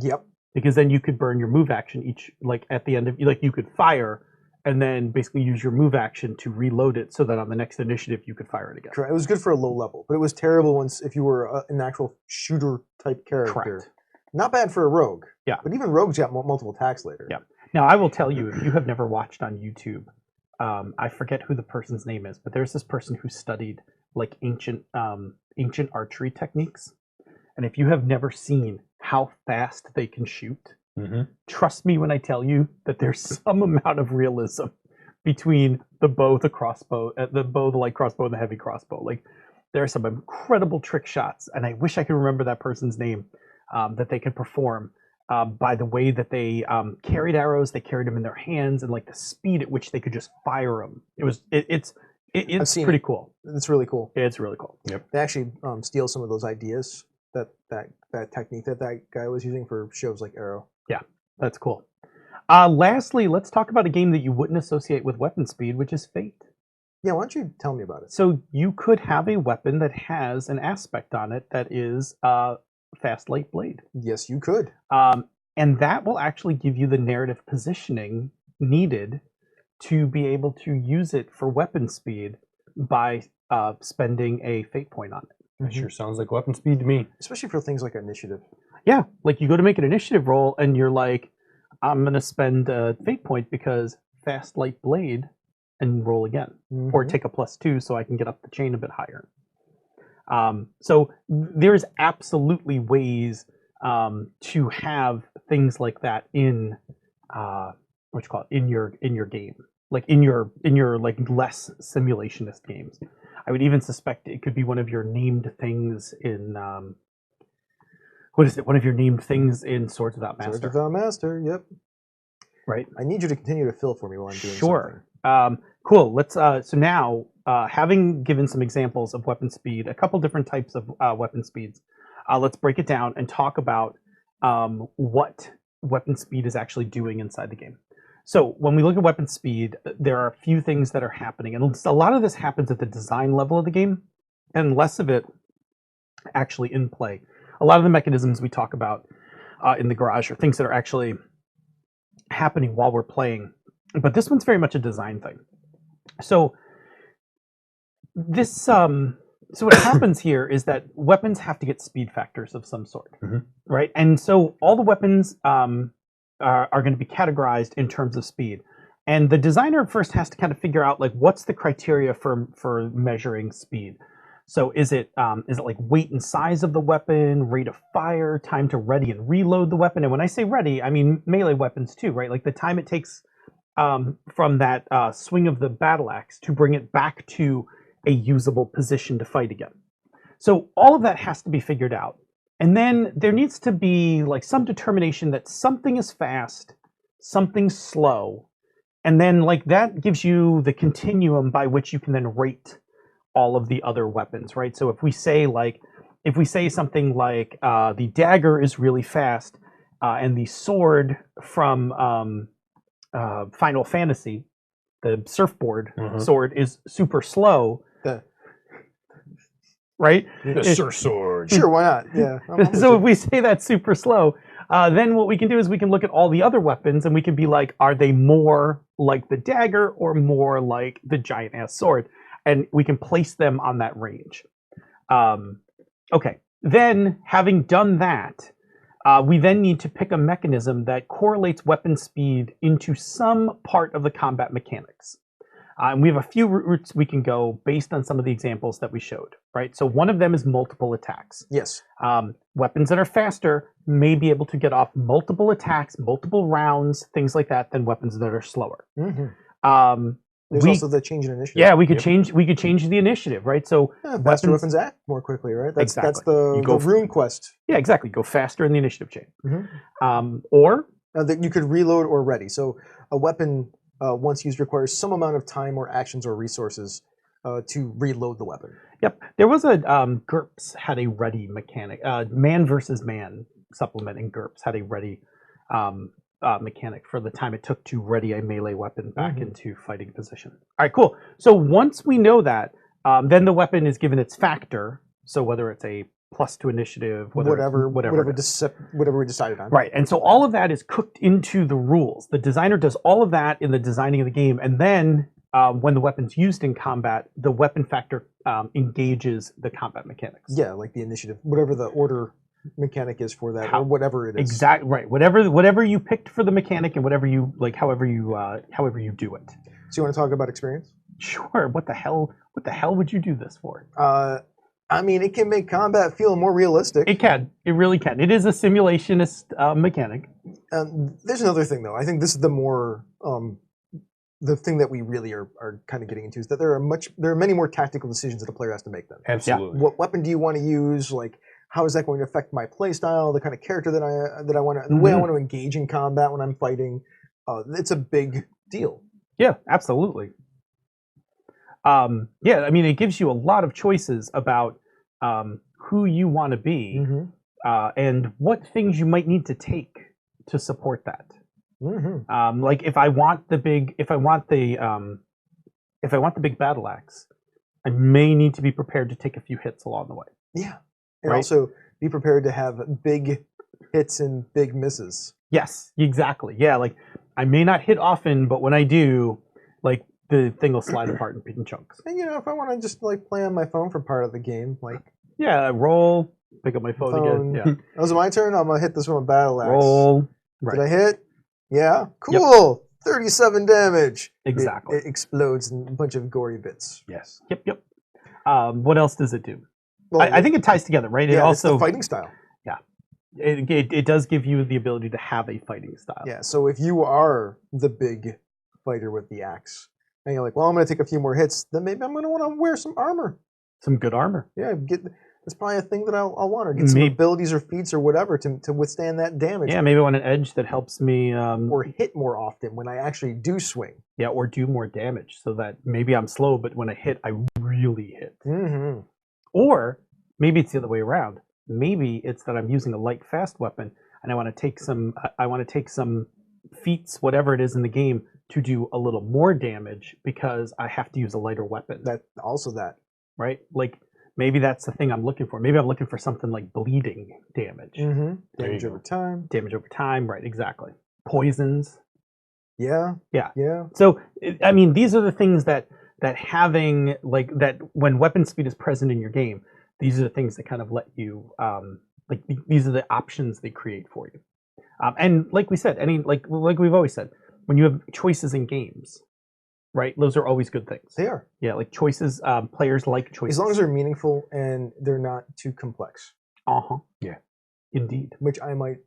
Yep. Because then you could burn your move action each, like at the end of, like you could fire and then basically use your move action to reload it so that on the next initiative you could fire it again. Correct. It was good for a low level, but it was terrible if you were an actual shooter type character. Correct. Not bad for a rogue. Yeah. But even rogues got multiple attacks later. Yeah. Now I will tell you, if you have never watched on YouTube, I forget who the person's name is, but there's this person who studied like ancient archery techniques, and if you have never seen how fast they can shoot, trust me when I tell you that there's some amount of realism between the bow, the crossbow, the light crossbow, and the heavy crossbow. Like there are some incredible trick shots, and I wish I could remember that person's name that they could perform by the way that they carried arrows, they carried them in their hands, and like the speed at which they could just fire them. It's pretty cool. It's really cool. It's really cool. Yep. They actually steal some of those ideas that technique that guy was using for shows like Arrow. Yeah, that's cool. Lastly, let's talk about a game that you wouldn't associate with weapon speed, which is Fate. Yeah, why don't you tell me about it? So you could have a weapon that has an aspect on it that is fast light blade. Yes, you could. And that will actually give you the narrative positioning needed to be able to use it for weapon speed by spending a fate point on it. That sure sounds like weapon speed to me. Especially for things like initiative. Yeah, like you go to make an initiative roll and you're like, I'm going to spend a fate point because fast light blade and roll again. Or take a +2 so I can get up the chain a bit higher. So there's absolutely ways to have things like that in in your game, like in your like less simulationist games. I would even suspect it could be one of your named things in what is it? One of your named things in Swords Without Master. Swords Without Master. Yep. Right. I need you to continue to fill for me while I'm doing Sure. Cool. Let's. So now, having given some examples of weapon speed, a couple different types of weapon speeds, let's break it down and talk about what weapon speed is actually doing inside the game. So when we look at weapon speed, there are a few things that are happening, and a lot of this happens at the design level of the game, and less of it actually in play. A lot of the mechanisms we talk about in the garage are things that are actually happening while we're playing, but this one's very much a design thing. So this, so what happens here is that weapons have to get speed factors of some sort, right? And so all the weapons are going to be categorized in terms of speed. And the designer first has to kind of figure out like what's the criteria for measuring speed. So is it like weight and size of the weapon, rate of fire, time to ready and reload the weapon? And when I say ready, I mean melee weapons too, right? Like the time it takes from that swing of the battle axe to bring it back to a usable position to fight again. So all of that has to be figured out. And then there needs to be like some determination that something is fast, something's slow, and then like that gives you the continuum by which you can then rate all of the other weapons, right? So if we say something like the dagger is really fast, and the sword from Final Fantasy, the surfboard sword is super slow, right? The Sir Sword. Sure, why not? Yeah. So if we say that's super slow, then what we can do is we can look at all the other weapons and we can be like, are they more like the dagger or more like the giant ass sword? And we can place them on that range. Okay, then having done that, we then need to pick a mechanism that correlates weapon speed into some part of the combat mechanics. And we have a few routes we can go based on some of the examples that we showed, right? So one of them is multiple attacks. Yes. Weapons that are faster may be able to get off multiple attacks, multiple rounds, things like that, than weapons that are slower. There's also the change in initiative. Yeah, we could change the initiative, right? So faster weapons act more quickly, right? That's the rune quest. Yeah, exactly. Go faster in the initiative chain. Or you could reload or ready. So a weapon once used requires some amount of time or actions or resources to reload the weapon. Yep. There was a GURPS had a ready mechanic. Man versus Man supplement in GURPS had a ready mechanic for the time it took to ready a melee weapon back into fighting position. All right, cool. So once we know that, then the weapon is given its factor. So whether it's a plus to initiative, whatever it is. whatever we decided on. Right, and so all of that is cooked into the rules. The designer does all of that in the designing of the game, and then when the weapon's used in combat, the weapon factor engages the combat mechanics. Yeah, like the initiative, whatever the order mechanic is for that, or whatever it is. Exactly right. Whatever you picked for the mechanic, and whatever you like, however you do it. So you want to talk about experience? Sure. What the hell would you do this for? I mean, it can make combat feel more realistic. It can. It really can. It is a simulationist mechanic. There's another thing, though. I think this is the more the thing that we really are kind of getting into is that there are many more tactical decisions that a player has to make. Then, Absolutely. what weapon do you want to use? Like, how is that going to affect my play style? The kind of character that I want to, the way I want to engage in combat when I'm fighting. It's a big deal. Yeah, absolutely. Yeah, I mean, it gives you a lot of choices about who you want to be and what things you might need to take to support that. Like if I want the big battle axe, I may need to be prepared to take a few hits along the way. Yeah, and also be prepared to have big hits and big misses. Yes, exactly. Yeah, like I may not hit often, but when I do, like the thing will slide apart in chunks. And if I want to just like play on my phone for part of the game, like roll, pick up my phone again. Yeah, that was my turn. I'm gonna hit this one with battle axe. Roll. Right. Did I hit? Yeah. Cool. Yep. 37 damage. Exactly. It explodes in a bunch of gory bits. Yes. Yep. What else does it do? Well, I think it ties together, right? Yeah, it also it's the fighting style. Yeah. It does give you the ability to have a fighting style. Yeah. So if you are the big fighter with the axe, and you're like, well, I'm going to take a few more hits, then maybe I'm going to want to wear some armor. Some good armor. Yeah. That's probably a thing that I'll want, or get some abilities or feats or whatever to withstand that damage. Yeah, maybe I want an edge that helps me or hit more often when I actually do swing. Yeah, or do more damage so that maybe I'm slow, but when I hit, I really hit. Or maybe it's the other way around. Maybe it's that I'm using a light, fast weapon, and I want to take some feats, whatever it is in the game, to do a little more damage because I have to use a lighter weapon. That. Right? Like. Maybe that's the thing I'm looking for. Maybe I'm looking for something like bleeding damage. Damage over time. Damage over time, right, exactly. Poisons. Yeah. So, I mean, these are the things that having, like, that when weapon speed is present in your game, these are the things that kind of let you, these are the options they create for you. And like we said, like we've always said, when you have choices in games, right? Those are always good things. They are. Yeah, like choices, players like choices. As long as they're meaningful and they're not too complex. Yeah. Indeed. Which I might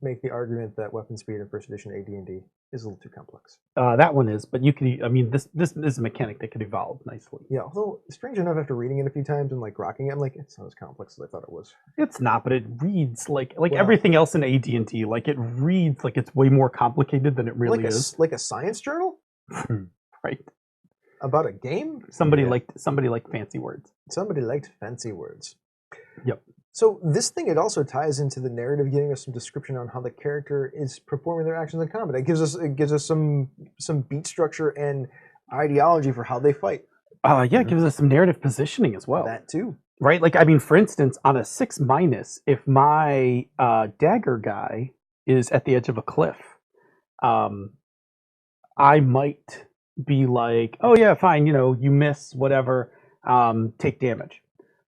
make the argument that weapon speed in first edition AD&D is a little too complex. That one is, but you can, I mean, this is a mechanic that could evolve nicely. Yeah, although, strange enough, after reading it a few times and like rocking it, I'm like, it's not as complex as I thought it was. It's not, but it reads like everything else in AD&D, like it reads like it's way more complicated than it really is. Like a science journal? Right. About a game? Somebody liked fancy words. Somebody liked fancy words. Yep. So this thing, it also ties into the narrative, giving us some description on how the character is performing their actions in combat. It gives us some beat structure and ideology for how they fight. Yeah, it gives us some narrative positioning as well. That too. Right? Like, I mean, for instance, on a 6-, if my dagger guy is at the edge of a cliff, I might be like, oh yeah, fine, you miss, whatever, take damage.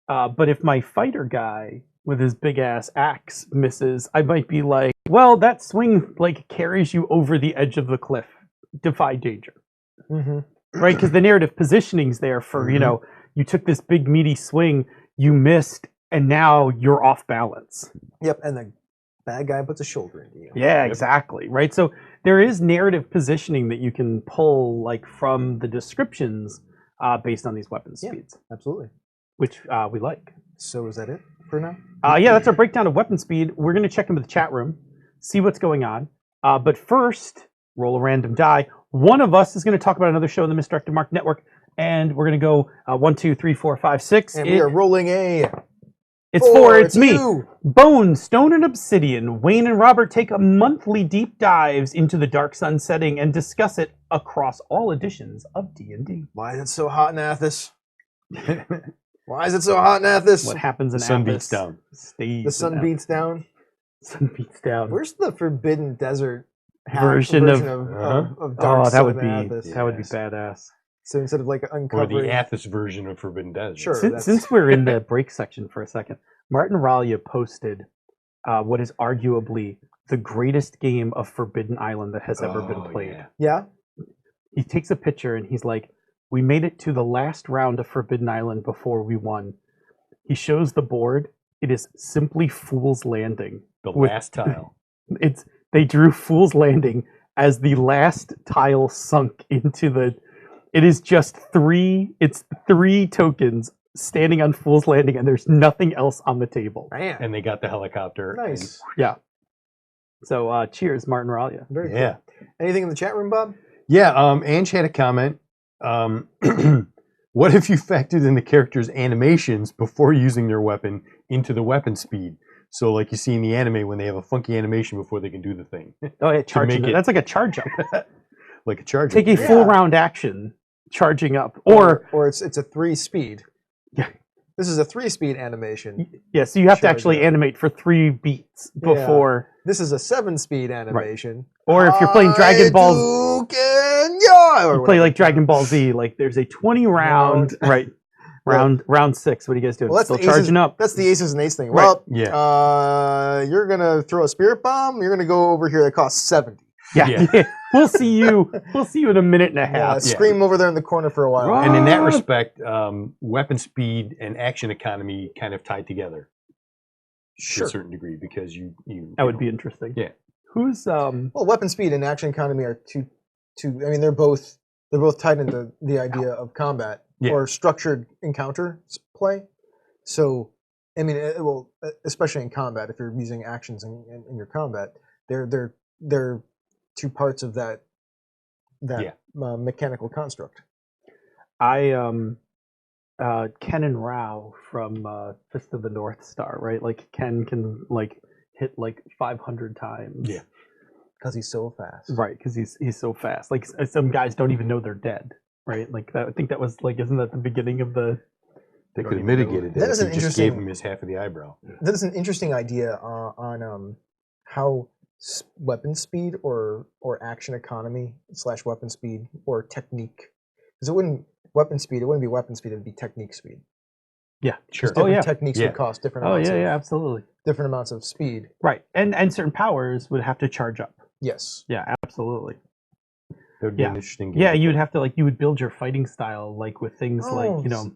But if my fighter guy with his big ass axe misses, I might be like, well, that swing like carries you over the edge of the cliff, defy danger. Right? Because the narrative positioning's there for, you took this big meaty swing, you missed, and now you're off balance. Yep, and the bad guy puts a shoulder into you. Yeah, exactly. Right. So there is narrative positioning that you can pull like from the descriptions based on these weapon speeds. Absolutely. Which we like. So is that it for now? Yeah, that's our breakdown of weapon speed. We're going to check into the chat room, see what's going on. But first, roll a random die. One of us is going to talk about another show in the Misdirected Mark Network, and we're going to go 1, 2, 3, 4, 5, 6. And we are rolling a... It's me. Bone, Stone, and Obsidian. Wayne and Robert take a monthly deep dives into the Dark Sun setting and discuss it across all editions of D&D. Why is it so hot in Athos? Why is it so hot in Athos? What happens in The sun Athos beats down. stays. The sun in beats down. Sun beats down. Where's the Forbidden Desert Version of- Dark Oh, that Sun would be Athos? that would be Yes. badass. So instead of like Or uncovering, the Athos version of Forbidden Desert. Sure. Since we're in the break section for a second, Martin Ralia posted what is arguably the greatest game of Forbidden Island that has ever been played. Yeah. yeah, He takes a picture and he's like, "We made it to the last round of Forbidden Island before we won." He shows the board. It is simply Fool's Landing. The With- last tile. They drew Fool's Landing as the last tile sunk into the. It is just three. It's 3 tokens standing on Fool's Landing, and there's nothing else on the table. man, And they got the helicopter. nice, Yeah. So cheers, Martin Ralia. very Yeah. cool. Anything in the chat room, Bob? Yeah, Ange had a comment. What if you factored in the characters' animations before using their weapon into the weapon speed? So like you see in the anime when they have a funky animation before they can do the thing. Oh yeah, charging. make it- That's like a charge up. Like a charger. Take a Yeah. full round action, charging up, or it's a 3-speed. Yeah. This is a 3-speed animation. yeah. So you have to Charge actually up. animate for 3 beats Yeah. before. This is a 7-speed animation. Or if you're playing Dragon Ball, Hadouken, yeah, or you play whatever. like Dragon Ball Z. Like there's a 20 round right. Round 6. What are you guys doing? Well, that's Still the aces- charging up. That's the Aces and Ace thing. Right. Well, Yeah. you're gonna throw a spirit bomb. You're gonna go over here that costs 70. Yeah. Yeah. We'll see you. We'll see you in a minute and a half. Scream over there in the corner for a while. Right. And in that Ah. respect, weapon speed and action economy kind of tied together to Sure. a certain degree because you That would be interesting. Yeah. Who's Well, weapon speed and action economy are two. I mean, they're both tied into the idea of combat Yeah. or structured encounter play. So, I mean, especially in combat, if you're using actions in your combat, they're 2 parts of that mechanical construct. Ken and Rao from Fist of the North Star, right? Like Ken can like hit like 500 times. Yeah. Because he's so fast. Right, because he's so fast. Like some guys don't even know they're dead, right? Like that, I think that was like, isn't that the beginning of the? They don't could have even know. mitigated That that is if an you just gave interesting- him his half of the eyebrow. That is an interesting idea on how weapon speed or action economy / weapon speed or technique, because it wouldn't be weapon speed, it'd be technique speed. Yeah, Sure. Different Oh, yeah. techniques Yeah. would cost different Oh amounts yeah, absolutely. different amounts of speed. Right, and certain powers would have to charge up. Yes. Yeah, absolutely. That would be Yeah. an interesting game. Yeah, you'd have to you would build your fighting style like with things like Oh,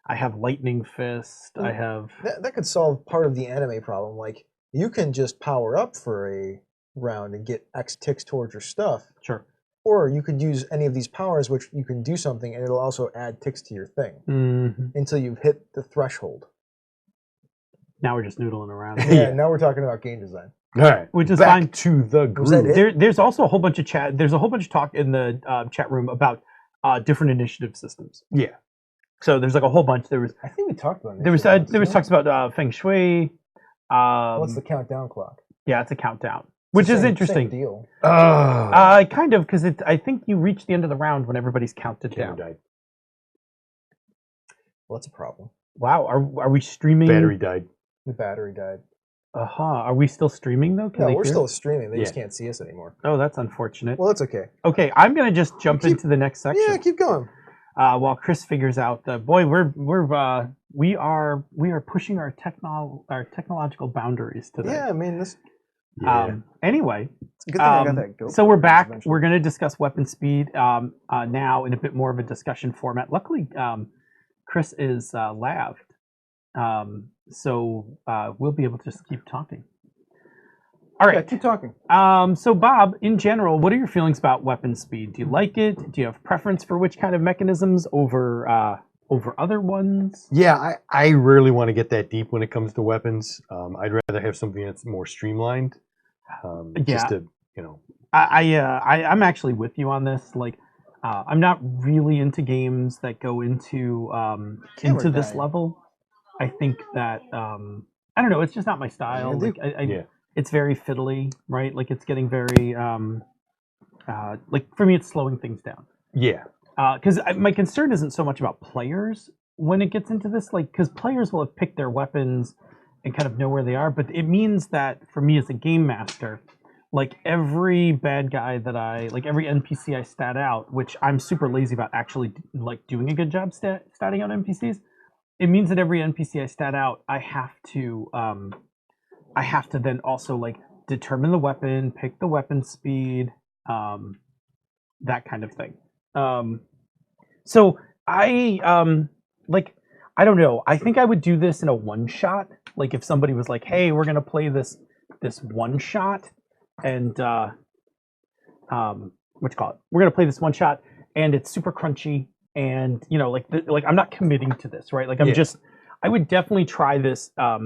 I have lightning fist. I have That could solve part of the anime problem. Like, you can just power up for a round and get X ticks towards your stuff, sure. or you could use any of these powers, which you can do something, and it'll also add ticks to your thing Mm-hmm. until you've hit the threshold. Now we're just noodling around. Yeah. Now we're talking about game design. All right. Which is back fine. to the Was that group. it? There's also a whole bunch of chat. There's a whole bunch of talk in the chat room about different initiative systems. Yeah. So there's like a whole bunch. There was I think we talked about it. there was talks about feng shui. What's the countdown clock? Yeah, it's a countdown, which is Same interesting. deal. Kind of, because I think you reach the end of the round when everybody's counted Camera down. died. Well, that's a problem. Wow, are we streaming? Battery died. The battery died. Are we still streaming though? Can No, they we're hear? still streaming. They just Yeah. can't see us anymore. Oh, that's unfortunate. Well, that's okay. Okay, I'm gonna just jump into the next section. Yeah, keep going. While Chris figures out the boy, we are pushing our technological boundaries today. Yeah, I mean, this. Yeah. Anyway, It's a good thing I got that. GoPro so we're back. eventually. We're going to discuss weapon speed now in a bit more of a discussion format. Luckily, Chris is laved, so we'll be able to just keep talking. All Yeah, right. keep talking. So Bob, in general, what are your feelings about weapon speed? Do you like it? Do you have preference for which kind of mechanisms over other ones? Yeah, I rarely want to get that deep when it comes to weapons. I'd rather have something that's more streamlined. Yeah. Just to, I'm actually with you on this. Like, I'm not really into games that go into this died. level. I think that I don't know. It's just not my style. Yeah, Like, Yeah. it's very fiddly, right? Like, it's getting very like for me, it's slowing things down. Yeah. Because my concern isn't so much about players. when it gets into this, like, because players will have picked their weapons and kind of know where they are, but it means that for me as a game master, like every bad guy like every NPC I stat out, which I'm super lazy about actually like doing a good job statting out NPCs. It means that every NPC I stat out, I have to then also like determine the weapon, pick the weapon speed, that kind of thing. So I don't know. I think I would do this in a one shot. Like if somebody was like, "Hey, we're gonna play this one shot," and what you call it? We're gonna play this one shot, and it's super crunchy, and like I'm not committing to this, right? Like I would definitely try this. I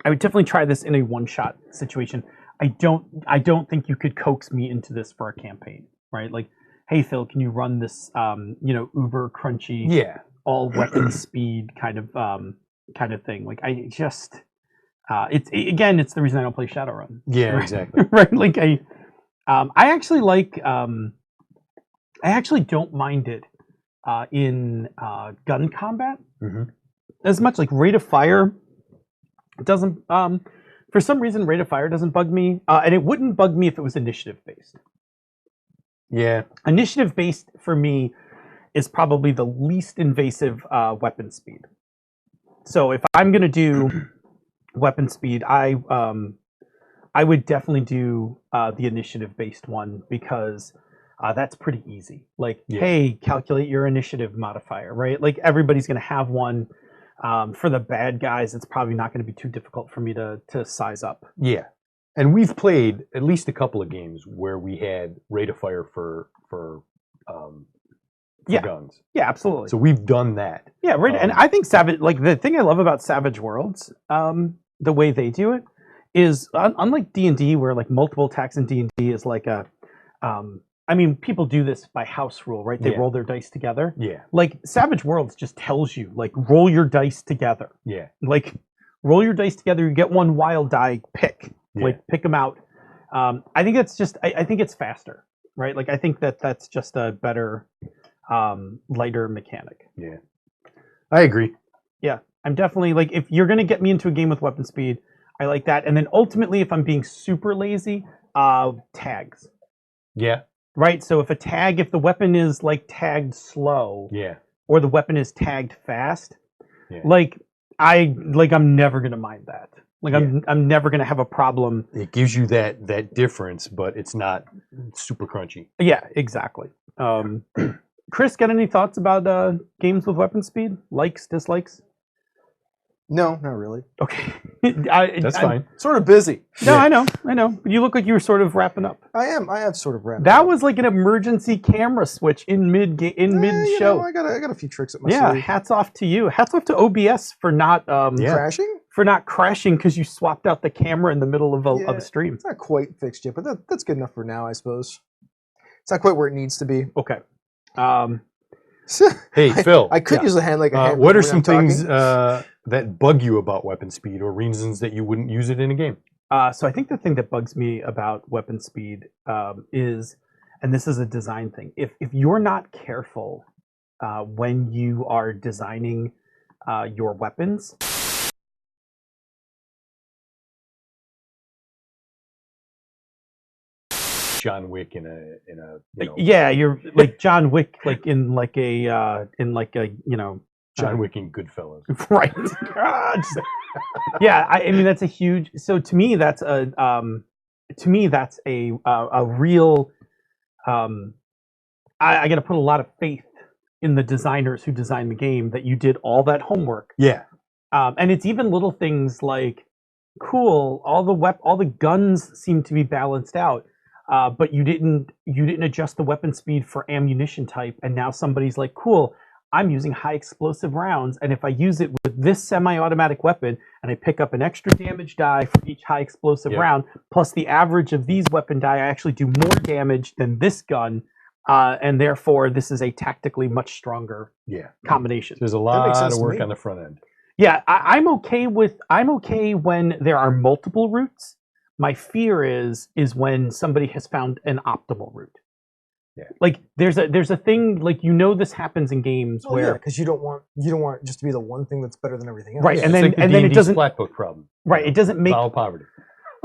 would definitely try this in a one shot situation. I don't think you could coax me into this for a campaign, right? Like, hey Phil, can you run this uber crunchy all weapon speed kind of thing? Like I just it's the reason I don't play Shadowrun. Yeah, right? exactly. Right. Like I actually like I actually don't mind it in gun combat as much. Like rate of fire doesn't for some reason rate of fire doesn't bug me, and it wouldn't bug me if it was initiative based. Yeah, initiative based for me is probably the least invasive weapon speed. So if I'm gonna do weapon speed, I would definitely do the initiative based one because that's pretty easy. Like, hey, calculate your initiative modifier, right? Like everybody's gonna have one. For the bad guys, it's probably not going to be too difficult for me to size up. Yeah, and we've played at least a couple of games where we had rate of fire for guns. Yeah, absolutely. So we've done that. Yeah, right. And I think Savage, like the thing I love about Savage Worlds, the way they do it is unlike D&D, where like multiple attacks in D&D is like a I mean, people do this by house rule, right? They roll their dice together. Yeah. Like Savage Worlds just tells you, like, roll your dice together. Yeah. Like, roll your dice together. You get one wild die. Pick, pick them out. I think that's just. I think it's faster, right? Like, I think that's just a better, lighter mechanic. Yeah. I agree. Yeah, I'm definitely like, if you're gonna get me into a game with weapon speed, I like that. And then ultimately, if I'm being super lazy, tags. Yeah. Right, so if the weapon is like tagged slow, or the weapon is tagged fast, I'm never gonna mind that. Like I'm never gonna have a problem. It gives you that difference, but it's not super crunchy. Yeah, exactly. Chris, got any thoughts about games with weapon speed? Likes, dislikes? No, not really. Okay, that's fine. Sort of busy. No, I know. You look like you were sort of wrapping up. I am sort of wrapping. That up. was like an emergency camera switch in mid show. I got a few tricks at my sleeve. Hats off to you. Hats off to OBS for not crashing. For not crashing because you swapped out the camera in the middle of a stream. It's not quite fixed yet, but that's good enough for now, I suppose. It's not quite where it needs to be. Okay. Hey, Phil. I could use a hand like a hand. What are some things that bug you about weapon speed, or reasons that you wouldn't use it in a game? So I think the thing that bugs me about weapon speed is, and this is a design thing, if you're not careful when you are designing your weapons. John Wick in a yeah, you're like John Wick, like in a John Wick in Goodfellas. Right. Yeah, I mean that's a huge. So to me, that's a real. I got to put a lot of faith in the designers who designed the game that you did all that homework. Yeah. And it's even little things like, cool, all the guns seem to be balanced out. But you didn't adjust the weapon speed for ammunition type, and now somebody's like, cool, I'm using high explosive rounds, and if I use it with this semi-automatic weapon, and I pick up an extra damage die for each high explosive round, plus the average of these weapon die, I actually do more damage than this gun, and therefore this is a tactically much stronger combination. There's a lot of work on the front end. Yeah, I'm okay when there are multiple routes. My fear is when somebody has found an optimal route. Like there's a thing like this happens in games where because you don't want it just to be the one thing that's better than everything else. Right, Yeah, and it's then like the and then it D&D doesn't splat book problem. right. It doesn't make Vow poverty.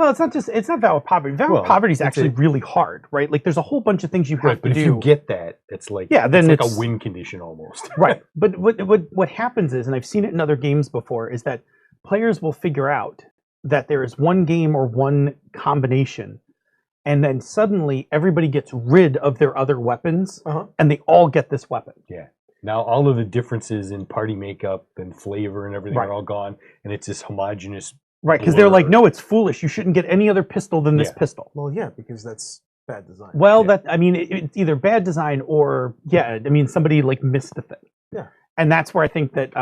well. It's not valid poverty. Valid poverty is actually really hard, right? Like there's a whole bunch of things you have Right, to but do. if you get that, it's like then it's like it's a win condition almost. right. But what happens is, and I've seen it in other games before, is that players will figure out that there is one game or one combination, and then suddenly everybody gets rid of their other weapons, and they all get this weapon. Yeah. Now all of the differences in party makeup and flavor and everything are all gone, and it's this homogenous. Right, because they're like, no, it's foolish. You shouldn't get any other pistol than this pistol. Well, yeah, because that's bad design. Well, it's either bad design or somebody like missed the thing. Yeah, and that's where I think that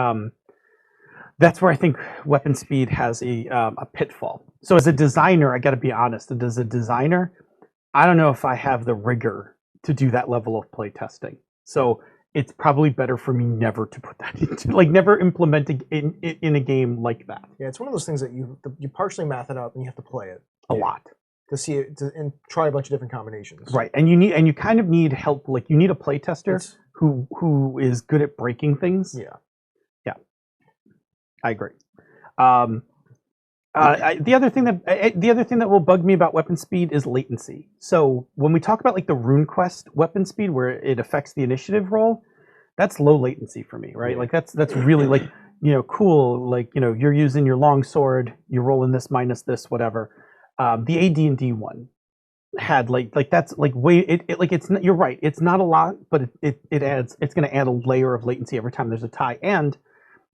weapon speed has a pitfall. So as a designer, I got to be honest. As a designer, I don't know if I have the rigor to do that level of play testing. So it's probably better for me never to put that into, never implementing in a game like that. Yeah, it's one of those things that you partially math it out and you have to play it a lot to see it and try a bunch of different combinations. Right, and you kind of need help. Like you need a play tester who is good at breaking things. Yeah, I agree. The other thing that will bug me about weapon speed is latency. So when we talk about the RuneQuest weapon speed, where it affects the initiative roll, that's low latency for me, right? Like that's really cool. You're using your long sword, you're rolling this minus this, whatever. The AD&D one had that's way it's not, you're right. It's not a lot, but it's going to add a layer of latency every time there's a tie, and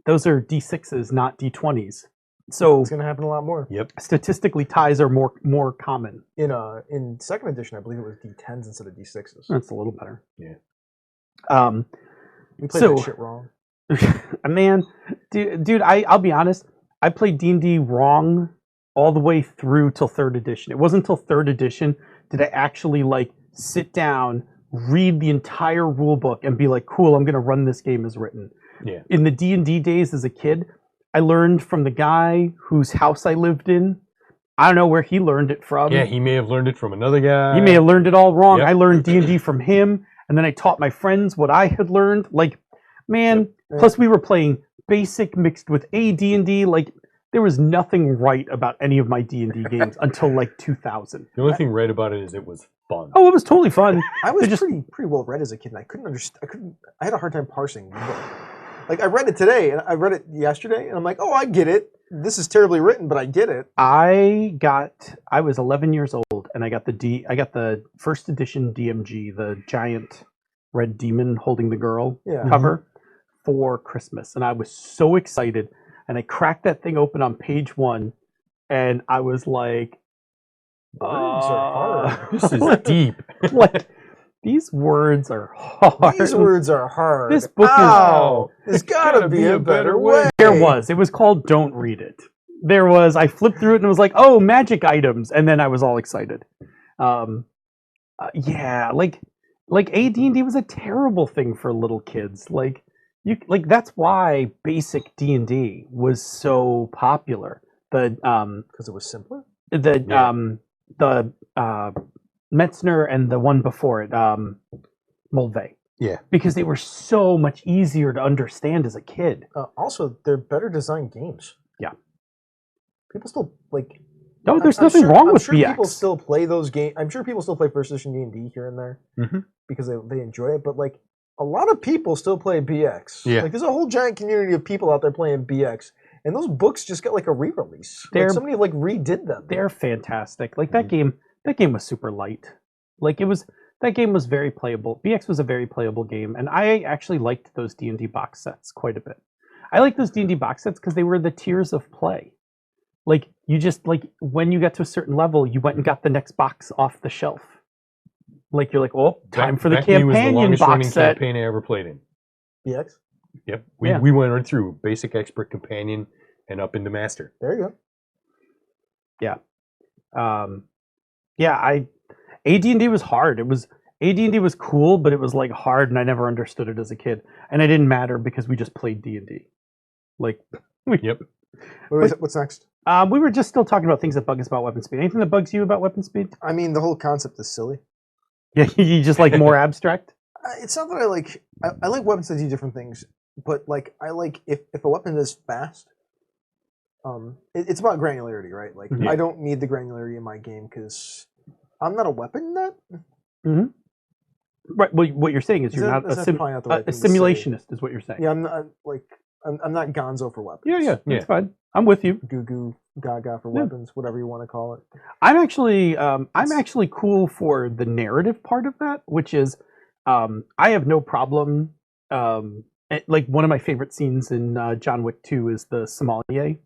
those are D6s, not D20s. So it's going to happen a lot more. Yep. Statistically, ties are more common. In second edition, I believe it was D10s instead of D6s. That's a little better. Yeah. We played that shit wrong. Man, dude, I'll be honest. I played D&D wrong all the way through till third edition. It wasn't until third edition did I actually sit down, read the entire rule book, and be like, cool, I'm going to run this game as written. Yeah. In the D&D days as a kid, I learned from the guy whose house I lived in. I don't know where he learned it from. Yeah, he may have learned it from another guy. He may have learned it all wrong. Yep. I learned D&D from him, and then I taught my friends what I had learned. Plus we were playing basic mixed with AD&D. There was nothing right about any of my D&D games until 2000. The only thing right about it is it was fun. Oh, it was totally fun. I was pretty well read as a kid, and I couldn't understand. I had a hard time parsing the book. I read it today, and I read it yesterday, and I'm like, oh, I get it. This is terribly written, but I get it. I was 11 years old, and I got the first edition DMG, the giant red demon holding the girl cover for Christmas, and I was so excited. And I cracked that thing open on page 1, and I was like, words are hard. This is deep. These words are hard. These words are hard. This book there's gotta be a better way. It was called Don't Read It. I flipped through it and it was like, oh, magic items. And then I was all excited. AD&D was a terrible thing for little kids. That's why basic D&D was so popular. Because it was simpler. The Metzner and the one before it, Mulvey. Yeah. Because they were so much easier to understand as a kid. Also, they're better designed games. Yeah. People still No, there's nothing wrong with BX. People still play those games. I'm sure people still play first edition D&D here and there because they enjoy it. But a lot of people still play BX. Yeah. There's a whole giant community of people out there playing BX, and those books just got a re-release. Somebody redid them. They're fantastic. That game was super light. That game was very playable. BX was a very playable game, and I actually liked those D&D box sets quite a bit. I like those D&D box sets because they were the tiers of play. You just when you got to a certain level, you went and got the next box off the shelf. You're like, oh, time for the companion was the longest box running set. campaign I ever played in. BX? Yep. We went right through basic, expert, companion, and up into master. There you go. Yeah. AD&D was hard. AD&D was cool, but it was hard, and I never understood it as a kid. And it didn't matter because we just played D&D. Yep. What's next? We were just still talking about things that bug us about weapon speed. Anything that bugs you about weapon speed? I mean, the whole concept is silly. Yeah, you just like more abstract. It's not that I like. I like weapons that do different things, but like I like if a weapon is fast. It's about granularity, right? Like Mhm. I don't need the granularity in my game because I'm not a weapon nut. Mm-hmm. Right. Well, what you're saying is you're not That's a probably not the right a thing to say. simulationist, is what you're saying. Yeah, I'm not like I'm not Gonzo for weapons. Yeah, that's fine. I'm with you. Goo goo gaga for Yeah. weapons, whatever you want to call it. I'm actually cool for the narrative part of that, which is I have no problem. Like one of my favorite scenes in John Wick 2 is the sommelier,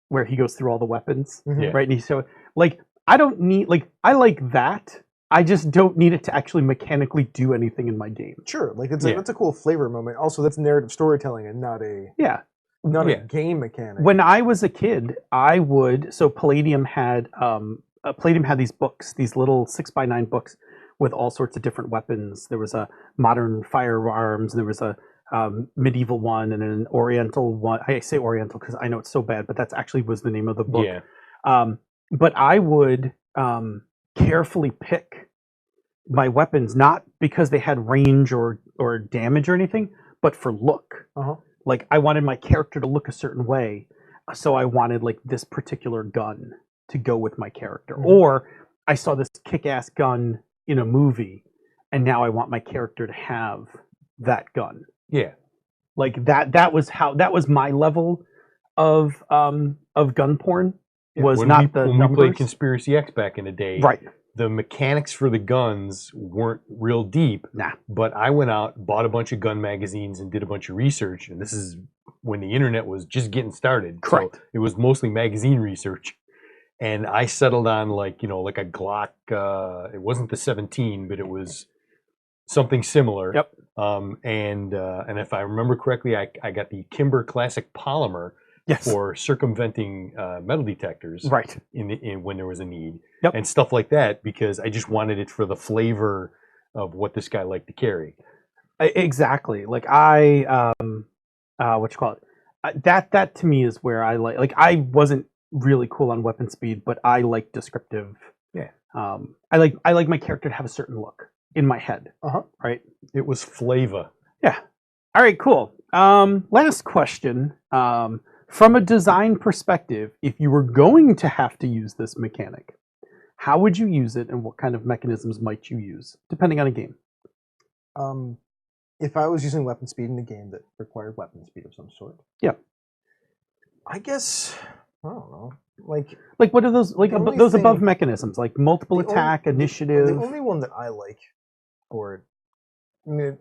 where he goes through all the weapons, Mhm. right? And he's so like I don't need like I like that. I just don't need it to actually mechanically do anything in my game. Sure, like Yeah. that's a cool flavor moment. Also, that's narrative storytelling and not a Yeah. not Yeah. a game mechanic. When I was a kid, I would so Palladium had these books, these little 6x9 books with all sorts of different weapons. There was a modern firearms, there was a medieval one, and an oriental one. I say oriental because I know it's so bad, but that's actually was the name of the book. Yeah. But I would carefully pick my weapons, not because they had range or damage or anything, but for look. Uh-huh. Like I wanted my character to look a certain way, so I wanted like this particular gun to go with my character. Mhm. Or I saw this kick-ass gun in a movie, and now I want my character to have that gun. Yeah. Like that was my level of gun porn. Yeah. Was when not we, the when numbers. we played Conspiracy X back in the day. Right. The mechanics for the guns weren't real deep. Nah. But I went out, bought a bunch of gun magazines, and did a bunch of research. And this is when the internet was just getting started. Correct. So it was mostly magazine research. And I settled on like a Glock. It wasn't the 17, but it was something similar. Yep. And if I remember correctly, I got the Kimber Classic Polymer Yes. for circumventing metal detectors. Right. In when there was a need. Yep. And stuff like that, because I just wanted it for the flavor of what this guy liked to carry. Exactly. Like I what you call it? That to me is where I like I wasn't really cool on weapon speed, but I like descriptive. Yeah. I like my character to have a certain look in my head. Uh-huh. Right. It was flavor. Yeah. All right. Cool. Last question. From a design perspective, if you were going to have to use this mechanic, how would you use it, and what kind of mechanisms might you use, depending on a game? If I was using weapon speed in a game that required weapon speed of some sort. Yeah. I guess I don't know. Like what are those like the only those thing- above mechanisms, like multiple the attack, only- initiative? The only one that I like for it, I mean,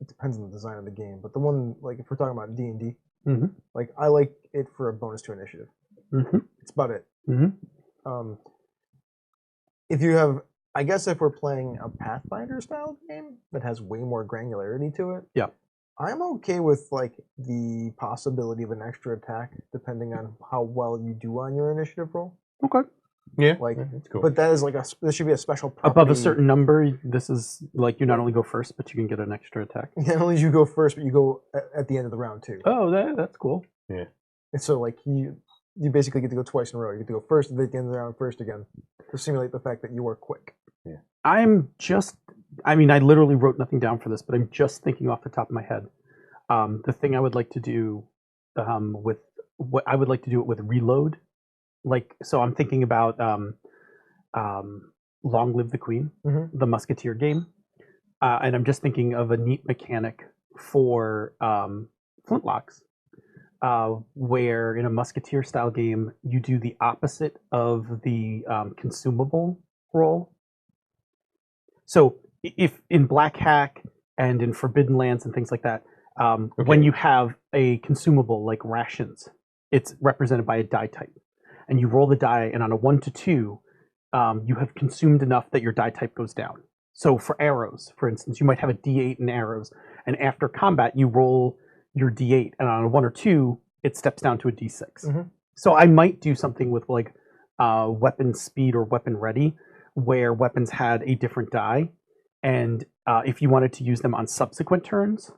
it depends on the design of the game, but the one like if we're talking about D&D, Mhm. like I like it for a bonus to initiative. Mm-hmm. It's about it. Mm-hmm. If you have, I guess if we're playing a Pathfinder style game that has way more granularity to it, Yeah. I'm okay with like the possibility of an extra attack depending on how well you do on your initiative roll. Okay. Yeah. Like, that's cool. but that is like this should be a special property. Above a certain number, this is like you not only go first, but you can get an extra attack. Not only do you go first, but you go at the end of the round too. Oh, that's cool. And so like you basically get to go twice in a row. You get to go first, and then at the end of the round first again to simulate the fact that you are quick. I literally wrote nothing down for this, but I'm just thinking off the top of my head. The thing I would like to do with what I would like to do it with reload. Like, so I'm thinking about Long Live the Queen, Mhm. the Musketeer game. And I'm just thinking of a neat mechanic for flintlocks, where in a Musketeer style game, you do the opposite of the consumable roll. So if in Black Hack and in Forbidden Lands and things like that, when you have a consumable like rations, it's represented by a die type. And you roll the die, and on a 1 to 2, you have consumed enough that your die type goes down. So for arrows, for instance, you might have a D8 in arrows, and after combat, you roll your D8, and on a 1 or 2, it steps down to a D6. Mhm. So I might do something with like weapon speed or weapon ready, where weapons had a different die, and if you wanted to use them on subsequent turns,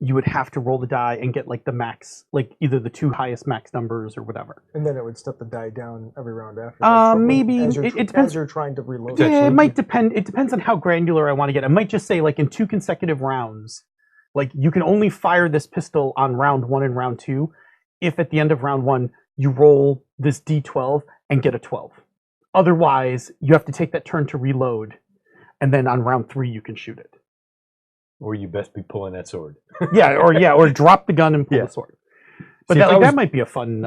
you would have to roll the die and get like the max, like either the 2 highest max numbers or whatever. And then it would step the die down every round after that. Maybe as it depends. As you're trying to reload. Yeah, it might depend. It depends on how granular I want to get. I might just say like in 2 consecutive rounds, like you can only fire this pistol on round 1 and round 2 if at the end of round 1 you roll this D12 and get a 12. Otherwise, you have to take that turn to reload, and then on round 3 you can shoot it. Or you best be pulling that sword. or drop the gun and pull the sword. But See, that might be a fun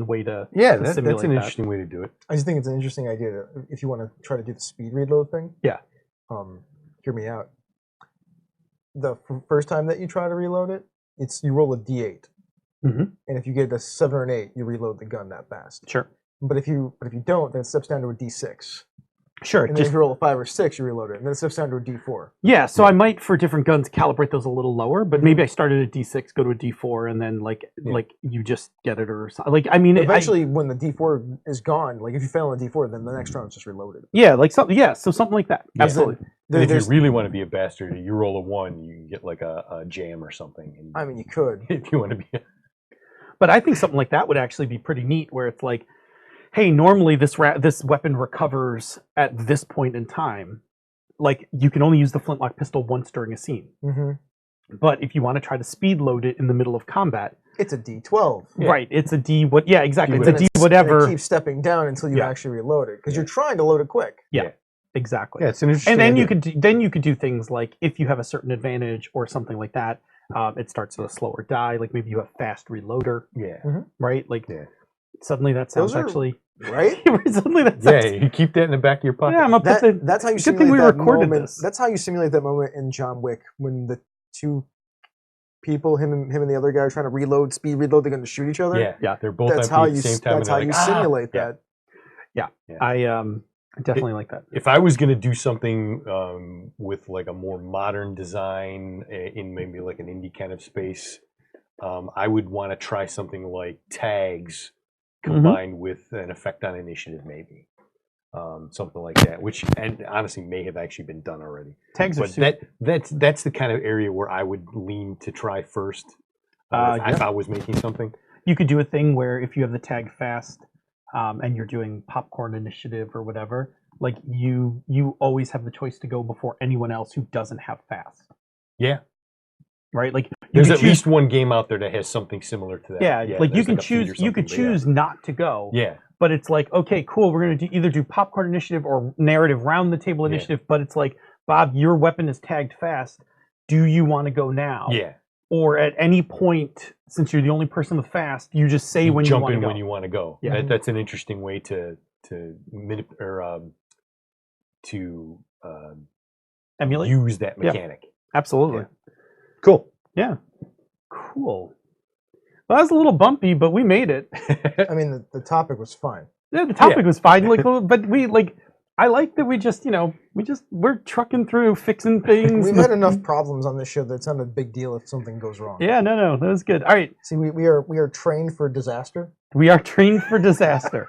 way to that's simulate an that. interesting way to do it. I just think it's an interesting idea if you want to try to do the speed reload thing. Yeah. Hear me out. The first time that you try to reload it, you roll a D8, Mm-hmm. and if you get a 7 or an 8, you reload the gun that fast. Sure. But if you don't, then it steps down to a D6. Sure. And then if you roll a 5 or 6, you reload it, and then it steps down to a D4. Yeah, so I might for different guns calibrate those a little lower, but maybe I start at a D6, go to a D4, and then like you just get it or something. Like I mean, eventually when the D4 is gone, like if you fail on the D4, then the next round is just reloaded. Yeah, like something. Yeah, so something like that. Yeah. Absolutely. And if you really want to be a bastard, you roll a 1, you get like a jam or something. And I mean, you could. if you want to be. But I think something like that would actually be pretty neat, where it's like, hey, normally this weapon recovers at this point in time. Like you can only use the flintlock pistol once during a scene. Mm-hmm. But if you want to try to speed load it in the middle of combat, it's a D12. Right? It's a D. What? Yeah, exactly. It's And a D whatever. It keeps stepping down until you actually reload it because you're trying to load it quick. Yeah. Exactly. Yeah, it's an interesting. And then idea. you could do things like if you have a certain advantage or something like that, it starts with a slower die. Like maybe you have fast reloader. Yeah. Right. Like suddenly that sounds actually right. Suddenly that sounds, you keep that in the back of your pocket. Yeah, I'm gonna put that's how you good simulate thing we that recorded moment. this. That's how you simulate that moment in John Wick when the 2 people, him and the other guy, are trying to speed reload. They're going to shoot each other. Yeah. They're both That's empty how at the same time. That's how you simulate that. Yeah. I definitely like that. If I was going to do something with like a more modern design in maybe like an indie kind of space, I would want to try something like tags combined with an effect on initiative, maybe something like that. Which, and honestly, may have actually been done already. Tags are that's the kind of area where I would lean to try first if I was making something. You could do a thing where if you have the tag fast. And you're doing popcorn initiative or whatever, like you always have the choice to go before anyone else who doesn't have fast. Yeah. Right? Like there's at least one game out there that has something similar to that. Yeah, like you can choose not to go. Yeah. But it's like, okay, cool, we're gonna either do popcorn initiative or narrative round the table initiative, but it's like, Bob, your weapon is tagged fast. Do you want to go now? Yeah. Or at any point, since you're the only person with fast, you just say when you want to go. When you want to go. Yeah, that's an interesting way to emulate, use that mechanic. Yeah. Absolutely. Yeah. Cool. Yeah. Cool. Well, that was a little bumpy, but we made it. I mean, the topic was fine. Yeah, the topic was fine. Like, but we like. I like that we just, we're trucking through, fixing things. We've had enough problems on this show that it's not a big deal if something goes wrong. Yeah, no, that was good. All right. See, we are trained for disaster. We are trained for disaster.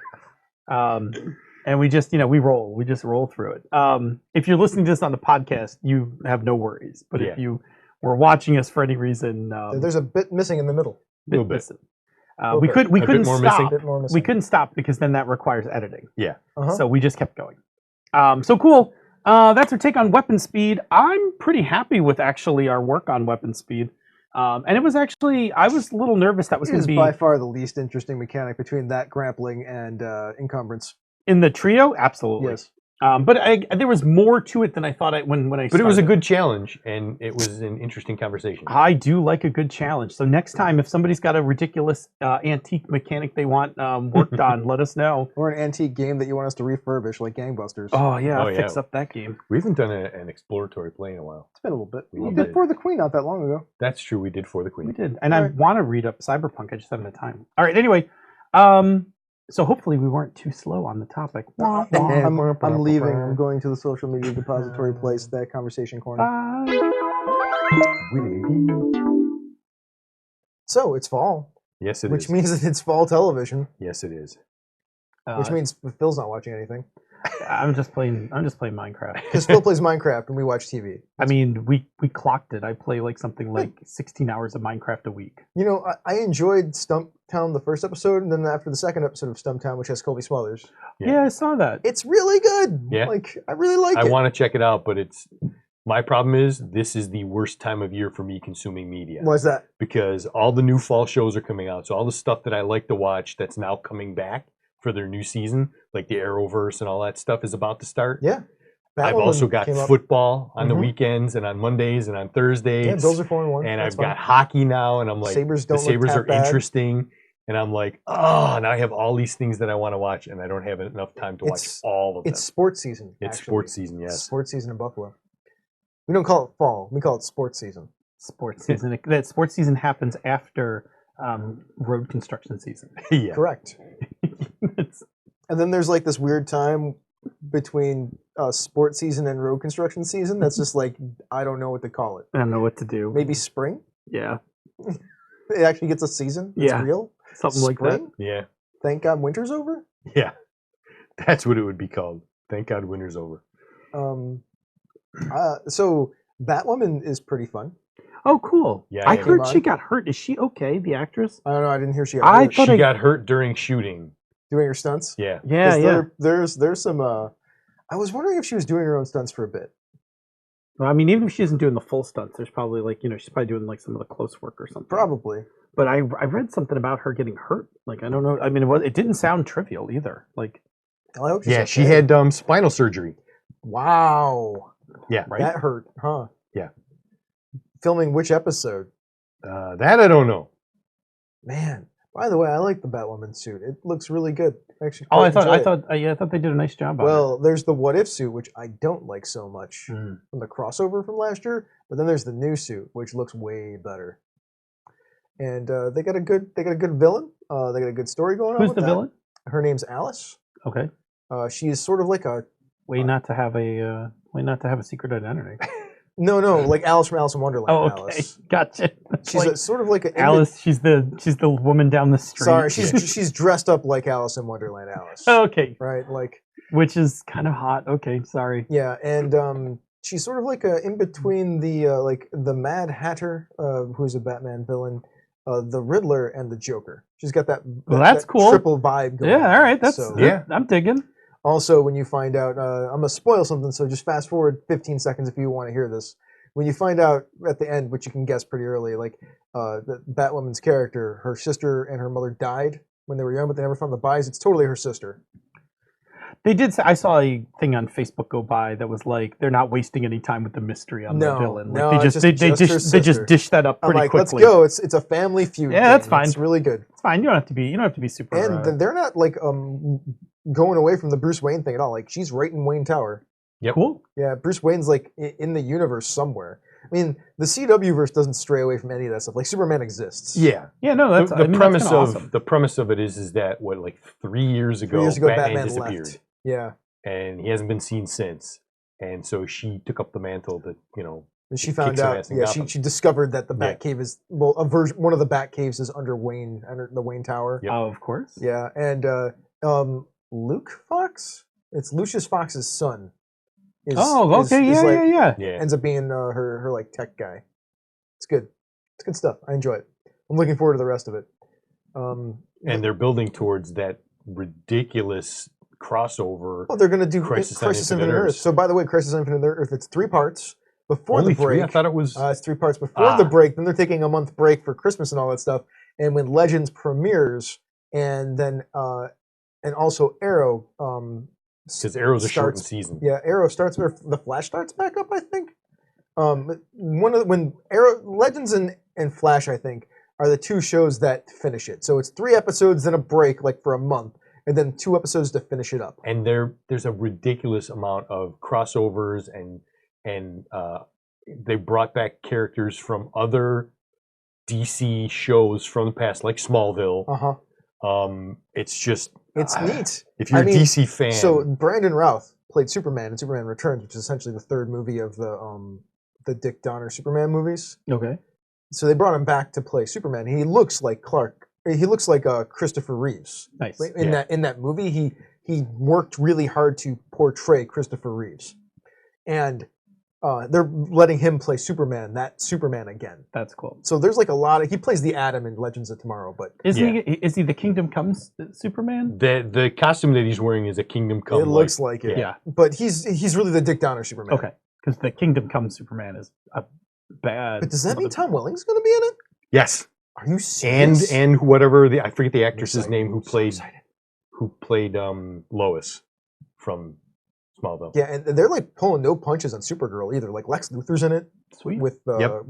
And we just, we just roll through it. If you're listening to this on the podcast, you have no worries. But if you were watching us for any reason, there's a bit missing in the middle. A little bit. We couldn't stop. Missing. We couldn't stop because then that requires editing. Yeah. So we just kept going. So cool. That's our take on weapon speed. I'm pretty happy with actually our work on weapon speed. And it was actually, I was a little nervous that was going to be by far the least interesting mechanic between that grappling and encumbrance. In the trio, absolutely. Yes. But there was more to it than I thought when I started. But it was a good challenge, and it was an interesting conversation. I do like a good challenge. So next time, if somebody's got a ridiculous antique mechanic they want worked on, let us know. Or an antique game that you want us to refurbish, like Gangbusters. Oh, yeah, fix up that game. We haven't done an exploratory play in a while. It's been a little bit. We did For the Queen not that long ago. That's true, we did For the Queen. We did. And I want to read up Cyberpunk, I just haven't had time. All right, anyway. So hopefully we weren't too slow on the topic. I'm leaving. I'm going to the social media depository place, that conversation corner. So it's fall. Yes, it is. Which means that it's fall television. Yes, it is. Which means Phil's not watching anything. I'm just playing Minecraft. Because Phil plays Minecraft and we watch TV. I mean, we clocked it. I play like something like 16 hours of Minecraft a week. You know, I enjoyed Stumptown the first episode, and then after the second episode of Stumptown, which has Colby Smulders, Yeah, I saw that. it's really good. Yeah. Like, I really like I it. want to check it out, but my problem is this is the worst time of year for me consuming media. Why's that? Because all the new fall shows are coming out. So all the stuff that I like to watch that's now coming back for their new season, like the Arrowverse and all that stuff is about to start. Yeah. I've Batwoman also got came up. football on the Mhm. weekends and on Mondays and on Thursdays. Yeah, Bills are 4-1. and That's I've got fine. hockey now, and I'm like, Sabres the don't look Sabres that are bad. interesting. And I'm like, oh, now I have all these things that I want to watch, and I don't have enough time to watch It's- all of them. It's sports season. It's actually. sports season, yes. Sports season in Buffalo. We don't call it fall. We call it sports season. Sports season. That sports season happens after road construction season. Yeah. Correct. It's- And then there's like this weird time between sports season and road construction season that's just like, I don't know what to call it. I don't know what to do. Maybe spring? Yeah, It actually gets a season? It's Yeah. real? something like that. Spring? Yeah. Thank God winter's over? Yeah. That's what it would be called. Thank God winter's over. So Batwoman is pretty fun. Oh, cool. Yeah, I yeah. heard Come she on. got hurt. Is she okay? The actress? I don't know. I didn't hear she got I hurt. thought She I- got hurt during shooting. Doing her stunts. Yeah. Yeah, 'Cause yeah. There's some. I was wondering if she was doing her own stunts for a bit. Well, I mean, even if she isn't doing the full stunts, there's probably like she's probably doing like some of the close work or something. Probably. But I read something about her getting hurt. Like I don't know. I mean, it didn't sound trivial either. Like I hope she's Yeah, okay. she had spinal surgery. Wow. Yeah. right. That hurt, huh? Yeah. Filming which episode? That I don't know. Man. By the way, I like the Batwoman suit. It looks really good. Actually, Oh, I quite enjoy it. thought they did a nice job on Well, there's the What If suit, which I don't like so much it. Mm. from the crossover from last year. But then there's the new suit, which looks way better. And they got a good villain. They got a good story going on. Who's with the that. villain? Her name's Alice. Okay. She is sort of like a Way not to have a secret identity. no, like Alice from Alice in Wonderland. Oh, okay, Alice. gotcha. She's Like, sort of like a Alice. She's the woman down the street. Sorry, she's dressed up like Alice in Wonderland. Alice. Okay, Right, like which is kind of hot. Okay, sorry. yeah, and she's sort of like in between the Mad Hatter, who's a Batman villain, the Riddler, and the Joker. She's got that. Well, that's that cool. Triple vibe going. Yeah, all right. That's So- Yeah. I'm digging. Also, when you find out, I'm gonna spoil something, so just fast forward 15 seconds if you want to hear this. When you find out at the end, which you can guess pretty early, like the Batwoman's character, her sister and her mother died when they were young, but they never found the bodies. It's totally her sister. They did. I saw a thing on Facebook go by that was like they're not wasting any time with the mystery on the No, villain. Like, no, they it's just just- they just her just they just sister. dish that up I'm pretty like, quickly. let's go. It's a family feud. Yeah, that's game. fine. It's really good. It's fine. You don't have to be super. And they're not like going away from the Bruce Wayne thing at all. Like she's right in Wayne Tower. Yep. Cool. Yeah, Bruce Wayne's like in the universe somewhere. I mean, the CW verse doesn't stray away from any of that stuff. Like Superman exists. Yeah. Yeah, no, that's The premise kinda of awesome. the premise of it is that what, like 3 years ago, 3 years ago, Batman, Batman disappeared, left. Yeah, and he hasn't been seen since. And so she took up the mantle to and she Kick found some out. ass in Yeah, Gotham. she discovered that the Yeah. Batcave is a version. One of the Batcaves is under the Wayne Tower. Yep. Oh, of course. Yeah, and Luke Fox. It's Lucius Fox's son. Oh, okay. Yeah. yeah. Ends up being her like tech guy. It's good. It's good stuff. I enjoy it. I'm looking forward to the rest of it. And they're building towards that ridiculous crossover. they're going to do Crisis Crisis on on Infinite Infinite Earth. Earth. So, by the way, Crisis on Infinite Earth, it's 3 parts before Only the break. 3? I thought it was. It's 3 parts before the break. Then they're taking a month break for Christmas and all that stuff. And when Legends premieres, and then and also Arrow. Because Arrow's a shortened starts- season. Yeah, Arrow starts where the Flash starts back up. I think. When Arrow Legends and Flash, I think, are the 2 shows that finish it. So it's 3 episodes, then a break, like for a month, and then 2 episodes to finish it up. And there's a ridiculous amount of crossovers and they brought back characters from other DC shows from the past, like Smallville. It's just It's neat. if you're I a mean, DC fan. So Brandon Routh played Superman in Superman Returns, which is essentially the 3rd movie of the Dick Donner Superman movies. Okay. So they brought him back to play Superman. He looks like Clark. He looks like Christopher Reeves. Nice. In that movie, he worked really hard to portray Christopher Reeves, and they're letting him play Superman, that Superman again. That's cool. So there's like a lot of he plays the Atom in Legends of Tomorrow, but Is he the Kingdom Comes Superman? The costume that he's wearing is a Kingdom Come. it looks like it. Yeah. But he's really the Dick Donner Superman. Okay, because the Kingdom Come Superman is a bad. But does that mean Tom Welling's going to be in it? Yes. Are you serious? And whatever I forget the actress's excited. name I'm so excited. who played Lois from Smallville. Yeah, and they're like pulling no punches on Supergirl either. Like Lex Luthor's in it Sweet. with Yep.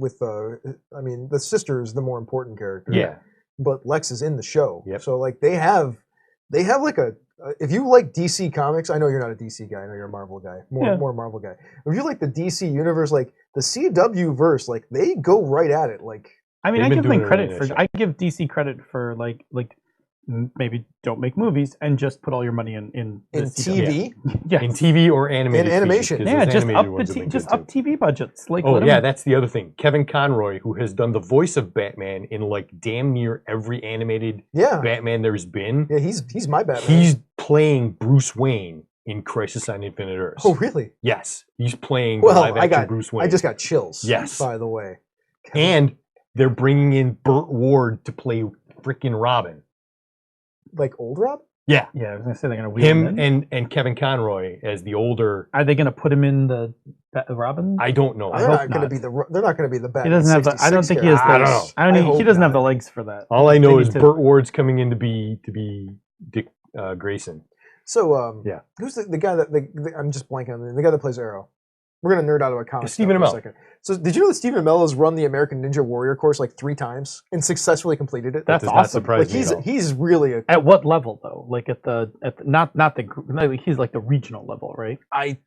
I mean the sister is the more important character. Yeah. But Lex is in the show. Yep. So like they have like a if you like DC comics, I know you're not a DC guy. I know you're a Marvel guy. More Marvel guy. If you like the DC universe, like the CW verse, like they go right at it. Like I mean, They've I been give doing them it credit really for. nice. I give DC credit for like maybe don't make movies and just put all your money in in the CW. TV, Yeah, In TV or animated In animation. features, 'cause yeah, those just animated up ones have been good up too. TV budgets. Like, Oh let 'em- yeah, that's the other thing. Kevin Conroy, who has done the voice of Batman in like damn near every animated yeah, Batman there's been, yeah, he's my Batman. he's playing Bruce Wayne in Crisis on Infinite Earths. oh really? Yes, he's playing the Well, live action I got Bruce Wayne. I just got chills. Yes. by the way. And they're bringing in Burt Ward to play freaking Robin. Like old Rob? Yeah, yeah. I was gonna say they're gonna wheel him him in. and Kevin Conroy as the older. Are they gonna put him in the Robin? I don't know. They're hope not going to not. be they're not going to be the Batman. He doesn't have the. I don't 66 think he has the. I don't know. I don't I think he hope doesn't have not. the legs for that. All I know They is need to- Burt Ward's coming in to be Dick Grayson. So Yeah. who's the guy that I'm just blanking on the guy that plays Arrow? We're gonna nerd out about comics Stephen for a Amell. second. So did you know that Stephen Amell has run the American Ninja Warrior course like 3 times and successfully completed it? That's Does not awesome. surprise Like me at all. he's really a At what level though? Like at the not the like he's like the regional level, right? I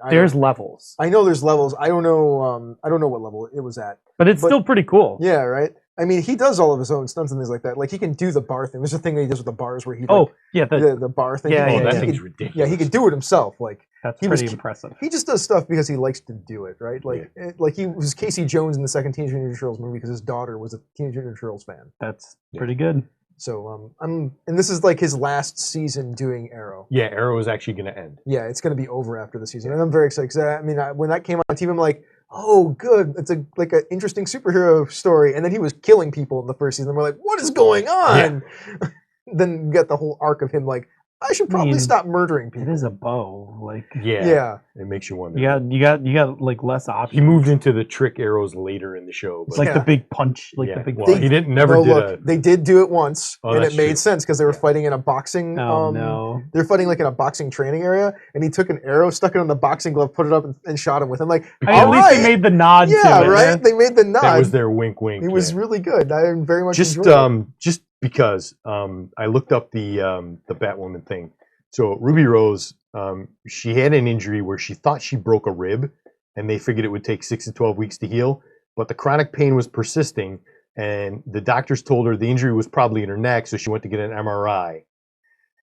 There's levels, I know there's levels. I don't know what level it was at. but it's but- still pretty cool. Yeah, right. I mean, he does all of his own stunts and things like that. Like he can do the bar thing. There's a thing that he does with the bars where he Oh like, yeah, the bar thing. Yeah, Oh, yeah, that yeah. thing's He could, ridiculous. yeah, he could do it himself. Like that's he was pretty ki- impressive. he just does stuff because he likes to do it, right? Like like he was Casey Jones in the second Teenage Mutant Ninja Turtles movie because his daughter was a Teenage Mutant Ninja Turtles fan. That's pretty good. So and this is like his last season doing Arrow. Yeah, Arrow is actually going to end. Yeah, it's going to be over after the season, and I'm very excited. 'Cause I mean, when that came on TV, I'm like, oh, good. It's like an interesting superhero story. And then he was killing people in the first season. We're like, what is going on? Then you get the whole arc of him like, I should probably mean, stop murdering It people. is a bow. Like Yeah, Yeah. it makes you wonder. you got like less options. He moved into the trick arrows later in the show. It's But like the big punch, like yeah, the big. well, punch. he didn't never No, did look, a. they did do it once, Oh, and that's it made true. sense because they were fighting in a boxing. Oh no! They're fighting like in a boxing training area, and he took an arrow, stuck it on the boxing glove, put it up, and shot him with. I'm like, I mean, at all least right, they made the nod yeah, to it. right. They made the nod. That was their wink, wink. It was yeah. really good. I very much just enjoyed it. just because I looked up the Batwoman thing. So Ruby Rose, she had an injury where she thought she broke a rib, and they figured it would take 6 to 12 weeks to heal. But the chronic pain was persisting, and the doctors told her the injury was probably in her neck, so she went to get an MRI.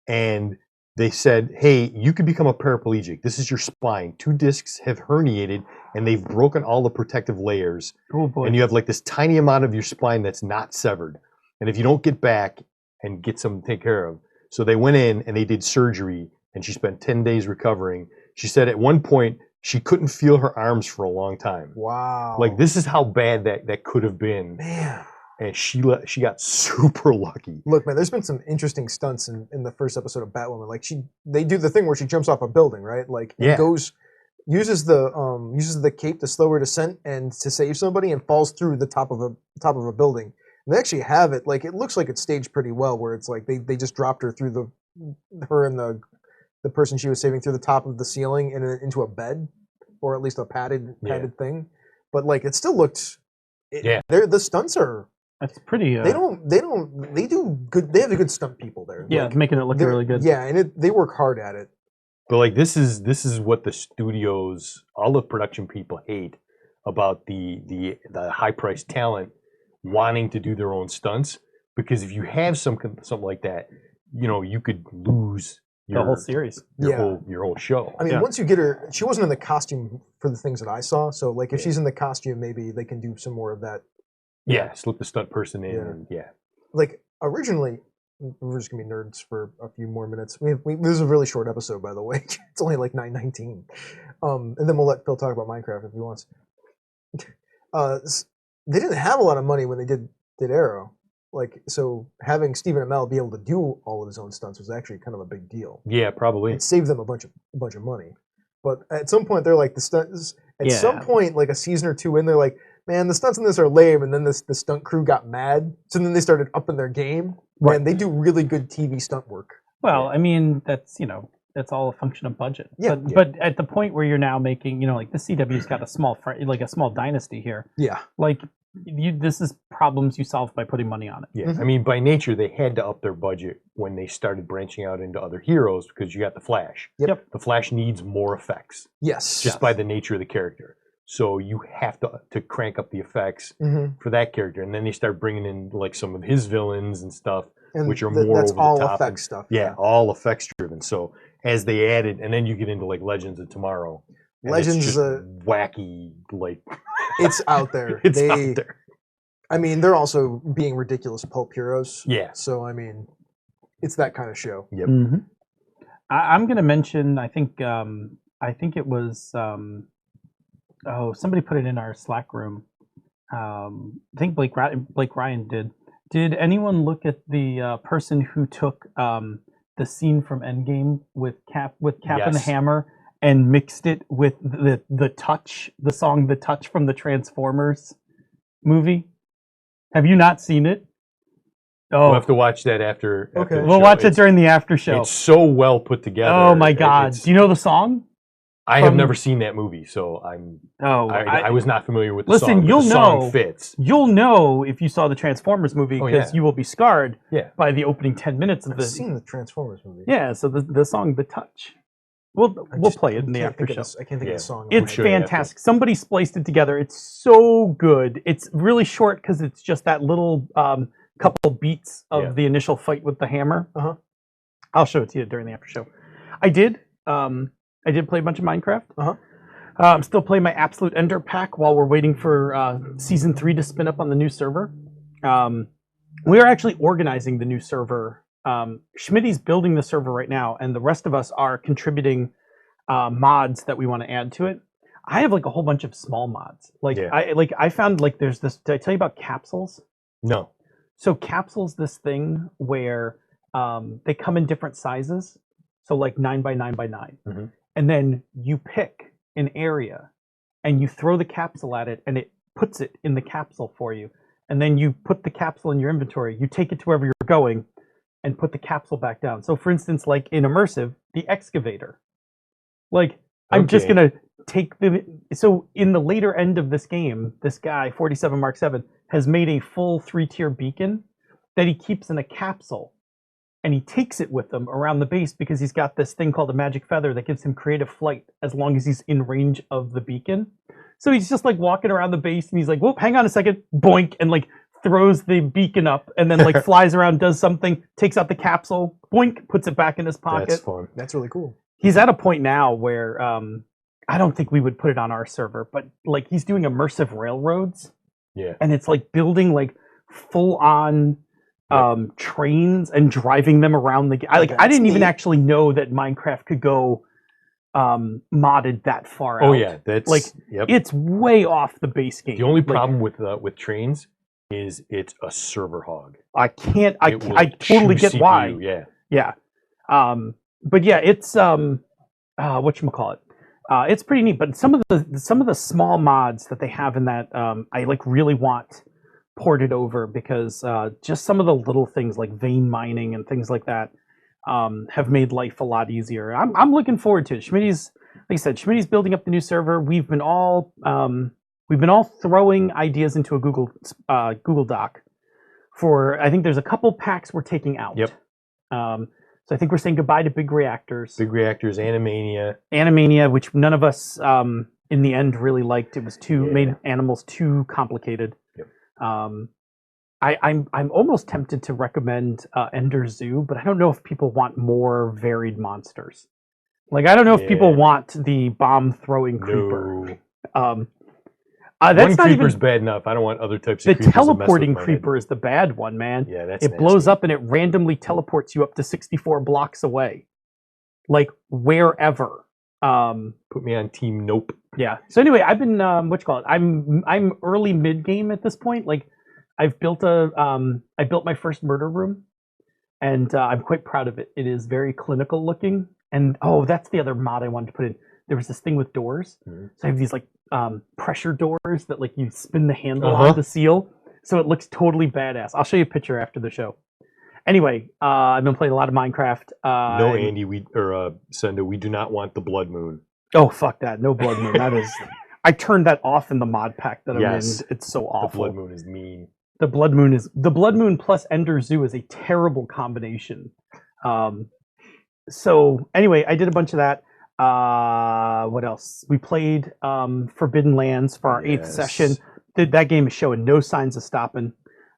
And they said, "Hey, you could become a paraplegic. This is your spine. 2 discs have herniated, and they've broken all the protective layers." Oh boy! And you have like this tiny amount of your spine that's not severed. And if you don't get back and get something to take care of. So they went in and they did surgery, and she spent 10 days recovering. She said at one point she couldn't feel her arms for a long time. Wow. Like this is how bad that could have been. Man. And she got super lucky. Look, man, there's been some interesting stunts in the first episode of Batwoman. Like they do the thing where she jumps off a building, right? Like Yeah. uses the cape to slow her descent and to save somebody, and falls through the top of a building. And they actually have it like it looks like it's staged pretty well, where it's like they just dropped her through her and the person she was saving through the top of the ceiling and into a bed, or at least a padded thing. But like it still looked. The stunts are. That's pretty. They do good. They have the good stunt people there. Yeah, Like, making it look they're- really good. Yeah, and they work hard at it. But like this is what the studios, all the production people hate about the high priced talent wanting to do their own stunts, because if you have something like that, you could lose The whole series. your whole show. I mean, Yeah. once you get her, she wasn't in the costume for the things that I saw. So, like, if she's in the costume, maybe they can do some more of that. Yeah, slip the stunt person in. Yeah. And yeah. Like originally, we're just gonna be nerds for a few more minutes. This is a really short episode, by the way. It's only like 9:19. And then we'll let Phil talk about Minecraft if he wants. They didn't have a lot of money when they did Arrow. Like, so having Stephen Amell be able to do all of his own stunts was actually kind of a big deal. Yeah, probably. It saved them a bunch of money. But at some point, they're like the stunts. At some point, like a season or two in, they're like, man, the stunts in this are lame. And then the stunt crew got mad, so then they started upping their game. Right. And they do really good TV stunt work. Well, I mean, that's that's all a function of budget. Yeah. But at the point where you're now making, like the CW's got a small dynasty here. Yeah. Like this is problems you solve by putting money on it. Yeah. I mean, by nature, they had to up their budget when they started branching out into other heroes because you got the Flash. Yep. The Flash needs more effects. Yes. Just by the nature of the character. So you have to crank up the effects for that character, and then they start bringing in like some of his villains and stuff, which are more that's over all the top. Effects stuff. Yeah, all effects driven. So as they added, and then you get into like Legends of Tomorrow. Legends is wacky, like it's out there. It's out there. I mean, they're also being ridiculous pulp heroes. Yeah. So I mean, it's that kind of show. Yep. Mm-hmm. I'm going to mention. I think it was. Somebody put it in our Slack room. I think Blake Ryan did. Did anyone look at the person who took the scene from Endgame with Cap and the Hammer and mixed it with the song "The Touch" from the Transformers movie? Have you not seen it? Oh, we'll have to watch that after. Okay, we'll watch it during the after show. It's so well put together. Oh my God! Do you know the song? I have never seen that movie, so I was not familiar with the song. Listen, song fits. You'll know if you saw the Transformers movie because you will be scarred by the opening 10 minutes of I've seen the Transformers movie. Yeah, so the song "The Touch." We'll play it in the after show. I can't think of the song. It's fantastic. Somebody spliced it together. It's so good. It's really short because it's just that little couple beats of the initial fight with the hammer. I'll show it to you during the after show. I did play a bunch of Minecraft. I'm still playing my Absolute Ender pack while we're waiting for Season 3 to spin up on the new server. We are actually organizing the new server. Schmitty's building the server right now, and the rest of us are contributing mods that we want to add to it. I have like a whole bunch of small mods. I found like there's this. Did I tell you about capsules? No. So capsules, this thing where they come in different sizes. So like 9 by 9 by 9. And then you pick an area and you throw the capsule at it and it puts it in the capsule for you. And then you put the capsule in your inventory. You take it to wherever you're going and put the capsule back down. So for instance, like in Immersive, the excavator. Like I'm just going to take so in the later end of this game, this guy, 47 Mark 7, has made a full 3-tier beacon that he keeps in a capsule. And he takes it with him around the base because he's got this thing called a magic feather that gives him creative flight as long as he's in range of the beacon. So he's just like walking around the base and he's like, whoop, hang on a second, boink, and like throws the beacon up and then like flies around, does something, takes out the capsule, boink, puts it back in his pocket. That's fun. That's really cool. He's at a point now where I don't think we would put it on our server, but like he's doing immersive railroads. Yeah. And it's like building like full on trains and driving them around the I didn't even actually know that Minecraft could go modded that far out. Oh yeah, that's like it's way off the base game. The only problem with trains is it's a server hog. I totally get CPU, why. Yeah. But yeah, it's whatchamacallit. It's pretty neat, but some of the small mods that they have in that I like really want ported over because just some of the little things like vein mining and things like that have made life a lot easier. I'm looking forward to it. Schmitty's, like I said, Schmitty's building up the new server. We've been all throwing ideas into a Google Doc for. I think there's a couple packs we're taking out. Yep. So I think we're saying goodbye to Big Reactors. Big Reactors, Animania, which none of us in the end really liked. It was made animals too complicated. Yep. I'm almost tempted to recommend Ender Zoo, but I don't know if people want more varied monsters. Like I don't know if people want the bomb throwing creeper. That's one not creeper's even bad enough. I don't want other types the of creepers to mess with teleporting my creeper is the bad one, man. head. Yeah, that's It blows nasty. up and it randomly teleports you up to 64 blocks away, like wherever. Put me on team nope. Yeah. So anyway, I've been what you call it? I'm early mid game at this point. Like I've built I built my first murder room, and I'm quite proud of it. It is very clinical looking, and oh, that's the other mod I wanted to put in. There was this thing with doors, so I have these like pressure doors that like you spin the handle on to seal, so it looks totally badass. I'll show you a picture after the show. Anyway, I've been playing a lot of Minecraft. No, Andy, Senda, we do not want the blood moon. Oh fuck that! No blood moon. That is. I turned that off in the mod pack that I'm in. It's so awful. The blood moon is mean. The blood moon plus Ender Zoo is a terrible combination. So anyway, I did a bunch of that. What else? We played Forbidden Lands for our 8th session. That game is showing no signs of stopping.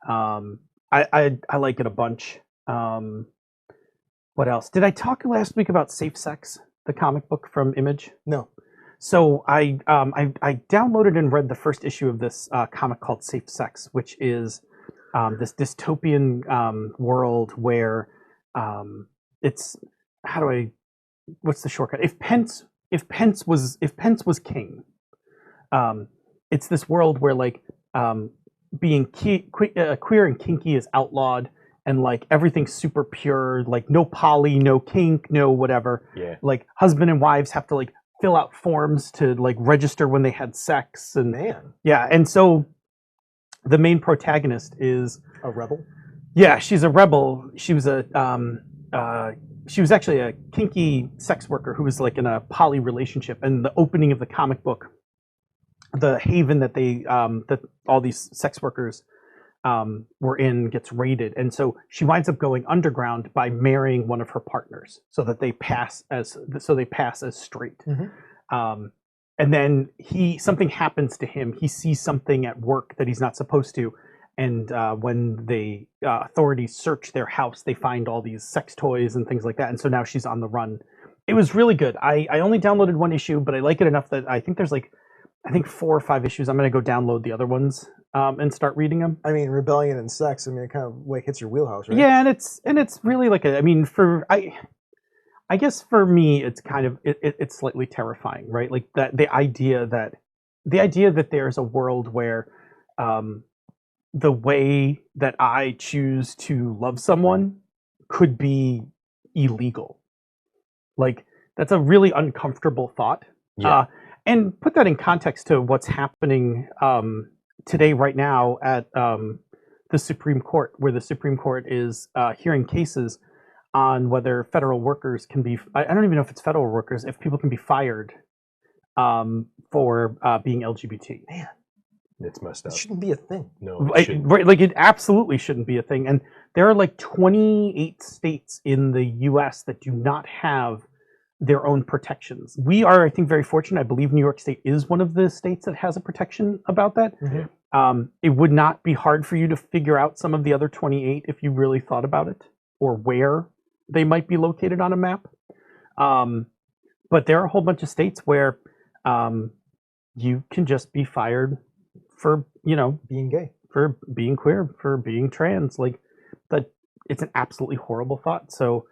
I like it a bunch. What else? Did I talk last week about Safe Sex, the comic book from Image? No. So I downloaded and read the first issue of this comic called Safe Sex, which is this dystopian world where it's what's the shortcut? If Pence was king, it's this world where like being queer and kinky is outlawed, and like everything's super pure, like no poly, no kink, no whatever. Yeah. Like husband and wives have to like fill out forms to like register when they had sex, and and so the main protagonist is a rebel. Yeah, she's a rebel. She was she was actually a kinky sex worker who was like in a poly relationship. And the opening of the comic book, the haven that that all these sex workers were in gets raided, and so she winds up going underground by marrying one of her partners, so that they pass as straight. And then something happens to him. He sees something at work that he's not supposed to, and when the authorities search their house, they find all these sex toys and things like that. And so now she's on the run. It was really good. I only downloaded one issue, but I like it enough that I think there's 4 or 5 issues. I'm going to go download the other ones and start reading them. I mean, rebellion and sex. I mean, it kind of like hits your wheelhouse, right? Yeah, and it's really like I guess for me, it's kind of it's slightly terrifying, right? Like that the idea that there's a world where the way that I choose to love someone could be illegal. Like that's a really uncomfortable thought. Yeah. And put that in context to what's happening today, right now, at the Supreme Court, where the Supreme Court is hearing cases on whether federal workers can be, I don't even know if it's federal workers, if people can be fired for being LGBT. Man, it's messed up. It shouldn't be a thing. No, right, like it absolutely shouldn't be a thing. And there are like 28 states in the U.S. that do not have their own protections. We are, I think, very fortunate. I believe New York State is one of the states that has a protection about that. It would not be hard for you to figure out some of the other 28 if you really thought about it, or where they might be located on a map. But there are a whole bunch of states where you can just be fired for, being gay, for being queer, for being trans. Like that, it's an absolutely horrible thought. So,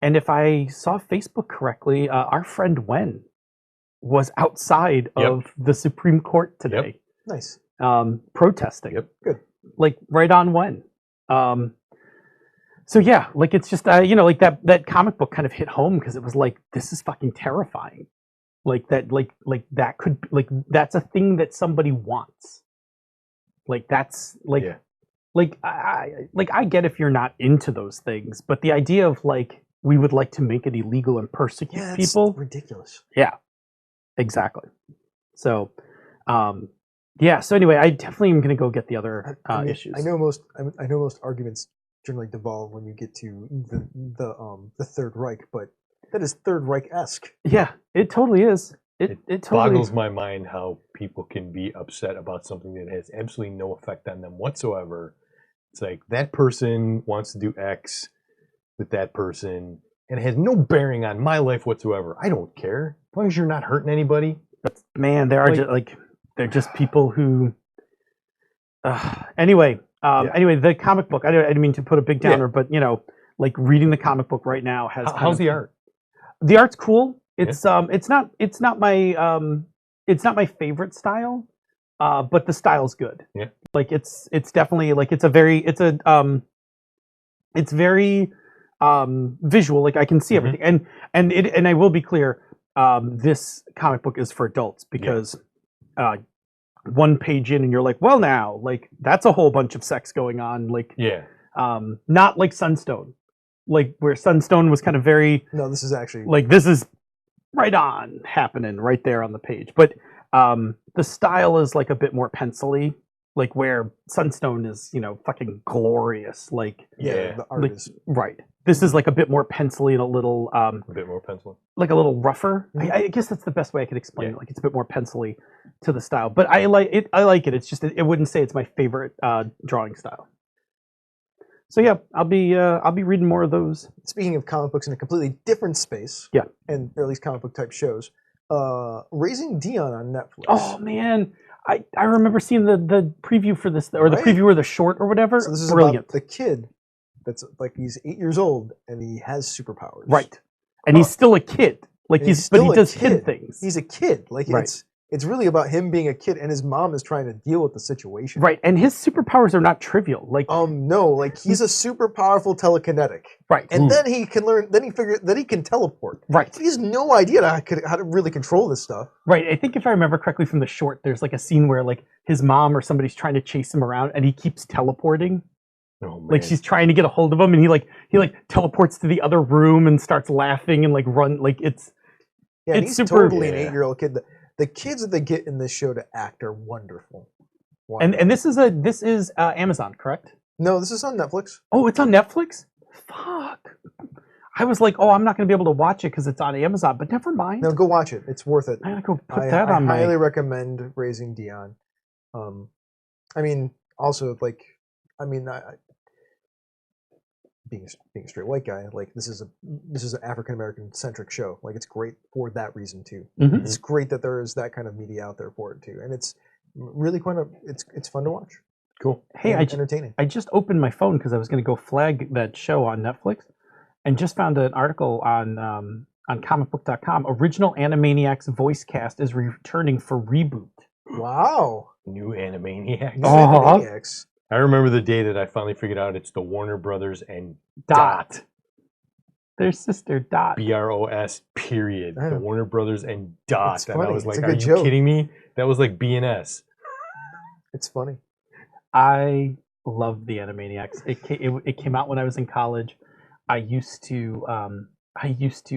and if I saw Facebook correctly, our friend Wen was outside of the Supreme Court today. Nice. Protesting. Good. Like right on Wen. So yeah, like it's just like that comic book kind of hit home, because it was like, this is fucking terrifying. Like that, like that could, like that's a thing that somebody wants. Like that's like, I get if you're not into those things, but the idea of like, we would like to make it illegal and persecute people. Ridiculous. Yeah, exactly. So, so anyway, I definitely am going to go get the other issues. I know most arguments generally devolve when you get to the Third Reich, but that is Third Reich-esque. Yeah, it totally is. It totally boggles my mind how people can be upset about something that has absolutely no effect on them whatsoever. It's like, that person wants to do X with that person, and it has no bearing on my life whatsoever. I don't care. As long as you're not hurting anybody. But man, there are just like, They're just people who. Anyway, the comic book. I didn't mean to put a big downer, but like reading the comic book right now has. How's the art? The art's cool. It's not my favorite style, but the style's good. Yeah. Like it's definitely like it's very visual. Like I can see everything, and I will be clear. This comic book is for adults because one page in and you're like, well, now like that's a whole bunch of sex going on. Like not like Sunstone, like where Sunstone was kind of very. No, this is actually like this is right on happening right there on the page, but the style is like a bit more pencil-y, like where Sunstone is fucking glorious. Like the art like, is right. This is like a bit more pencil-y and a little a bit more pencil, like a little rougher. I guess that's the best way I could explain it. Like it's a bit more pencil-y to the style, but I like it. It's just I wouldn't say it's my favorite drawing style. So yeah, I'll be reading more of those. Speaking of comic books in a completely different space, and or at least comic book type shows, Raising Dion on Netflix. Oh man, I remember seeing the preview for this, or the preview or the short or whatever. So this is brilliant. About the kid that's like he's 8 years old and he has superpowers. Right, and he's still a kid. Like but he does kid things. He's a kid. Like it's really about him being a kid, and his mom is trying to deal with the situation. Right, and his superpowers are not trivial. Like no, like he's a super powerful telekinetic. Right, and then he can learn. Then he can teleport. Right, he has no idea how to really control this stuff. Right, I think if I remember correctly from the short, there's like a scene where like his mom or somebody's trying to chase him around, and he keeps teleporting. Oh, man. Like she's trying to get a hold of him, and he teleports to the other room and starts laughing and like run like it's. Yeah, it's he's super, totally an 8-year-old kid. The kids that they get in this show to act are wonderful. And this is Amazon, correct? No, this is on Netflix. Oh, it's on Netflix? Fuck. I was like, oh, I'm not going to be able to watch it because it's on Amazon, but never mind. No, go watch it. It's worth it. I gotta go put that on I highly recommend Raising Dion. I mean, also like, being a straight white guy, like this is an African American centric show. Like it's great for that reason too. Mm-hmm. It's great that there is that kind of media out there for it too, and it's really it's fun to watch. Cool. Hey, entertaining. I just opened my phone because I was going to go flag that show on Netflix, and just found an article on comicbook.com. Original Animaniacs voice cast is returning for reboot. Wow. New Animaniacs. Animaniacs. I remember the day that I finally figured out it's the Warner Brothers and Dot. Their sister Dot. BROS period. The Warner Brothers and Dot. And I was like, are you kidding me? That was like BNS. It's funny. I love the Animaniacs. It came out when I was in college. I used to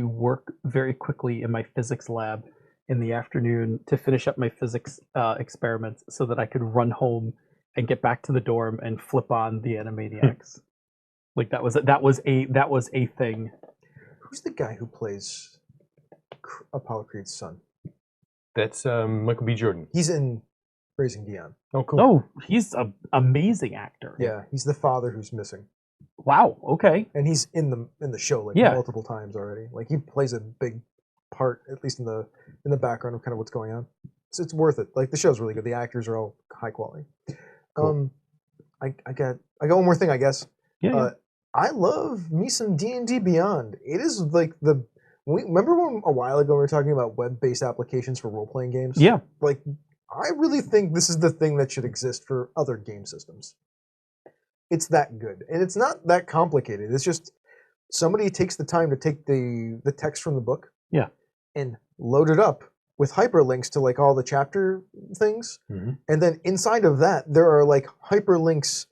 work very quickly in my physics lab in the afternoon to finish up my physics experiments so that I could run home and get back to the dorm and flip on the Animaniacs. Like that was a thing. Who's the guy who plays Apollo Creed's son? That's Michael B. Jordan. He's in Raising Dion. Oh, cool. Oh, he's an amazing actor. Yeah, he's the father who's missing. Wow. Okay. And he's in the show like multiple times already. Like he plays a big part, at least in the background of kind of what's going on. So it's worth it. Like the show's really good. The actors are all high quality. Cool. I got one more thing, I guess. Yeah. I love me some D&D Beyond. It is like remember when a while ago we were talking about web-based applications for role-playing games? Yeah. Like I really think this is the thing that should exist for other game systems. It's that good, and it's not that complicated. It's just somebody takes the time to take the text from the book, and load it up with hyperlinks to like all the chapter things, and then inside of that there are like hyperlinks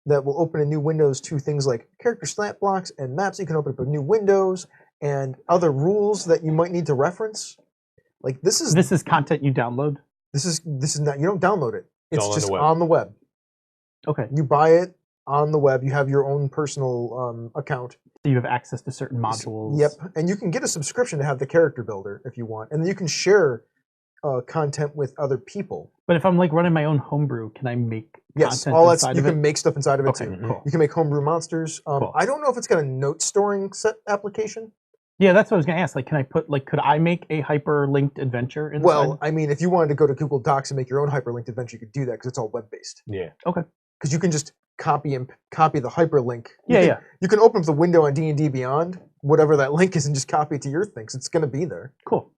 that will open in new windows to things like character stat blocks and maps. You can open up new windows and other rules that you might need to reference. Like this is content you download. This is not, you don't download it. It's just on the web. Okay. You buy it on the web. You have your own personal account. So you have access to certain modules. Yep. And you can get a subscription to have the character builder if you want. And then you can share content with other people. But if I'm like running my own homebrew, can I make content all inside you of it? can make stuff inside of it too. Cool. You can make homebrew monsters. Cool. I don't know if it's got a note storing set application. Yeah, that's what I was gonna ask. Like, can I put could I make a hyperlinked adventure inside? Well, I mean, if you wanted to go to Google Docs and make your own hyperlinked adventure, you could do that because it's all web based. Yeah. Because you can just copy the hyperlink. Yeah. You can open up the window on D&D Beyond, whatever that link is, and just copy it to your thing. 'Cause it's going to be there. Cool.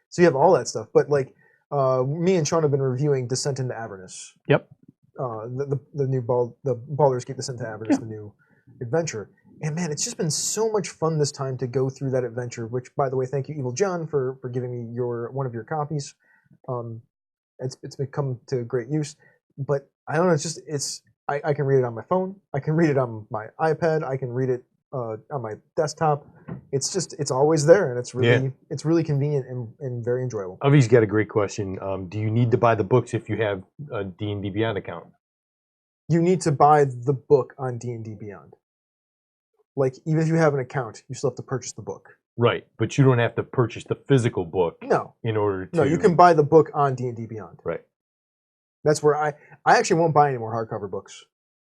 So you have all that stuff. But like, me and Sean have been reviewing Descent into Avernus. Yep. The new Baldur's Gate Descent into Avernus, the new adventure. And man, it's just been so much fun this time to go through that adventure. Which, by the way, thank you, Evil John, for giving me one of your copies. It's become to great use. But I don't know. I can read it on my phone. I can read it on my iPad. I can read it on my desktop. It's always there, and it's really convenient and very enjoyable. Avi's got a great question. Do you need to buy the books if you have a D&D Beyond account? You need to buy the book on D&D Beyond. Like, even if you have an account, you still have to purchase the book. Right, but you don't have to purchase the physical book. No. In order to. No, you can buy the book on D&D Beyond. Right. That's where I actually won't buy any more hardcover books.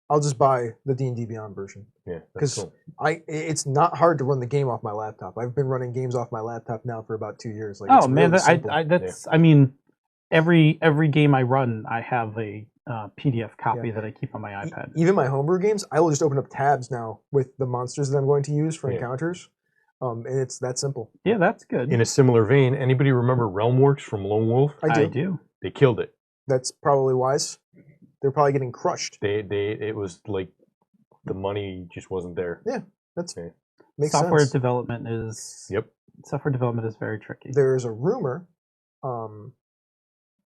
I'll just buy the D&D Beyond version. Yeah, because cool. It's not hard to run the game off my laptop. I've been running games off my laptop now for about 2 years. Like, oh man, really I mean, every game I run, I have a PDF copy that I keep on my iPad. Even my homebrew games, I will just open up tabs now with the monsters that I'm going to use for encounters, and it's that simple. Yeah, that's good. In a similar vein, anybody remember Realmworks from Lone Wolf? I do. They killed it. That's probably wise. They're probably getting crushed. It was like the money just wasn't there. Yeah, that's makes software sense. development is software development is very tricky. There's a rumor,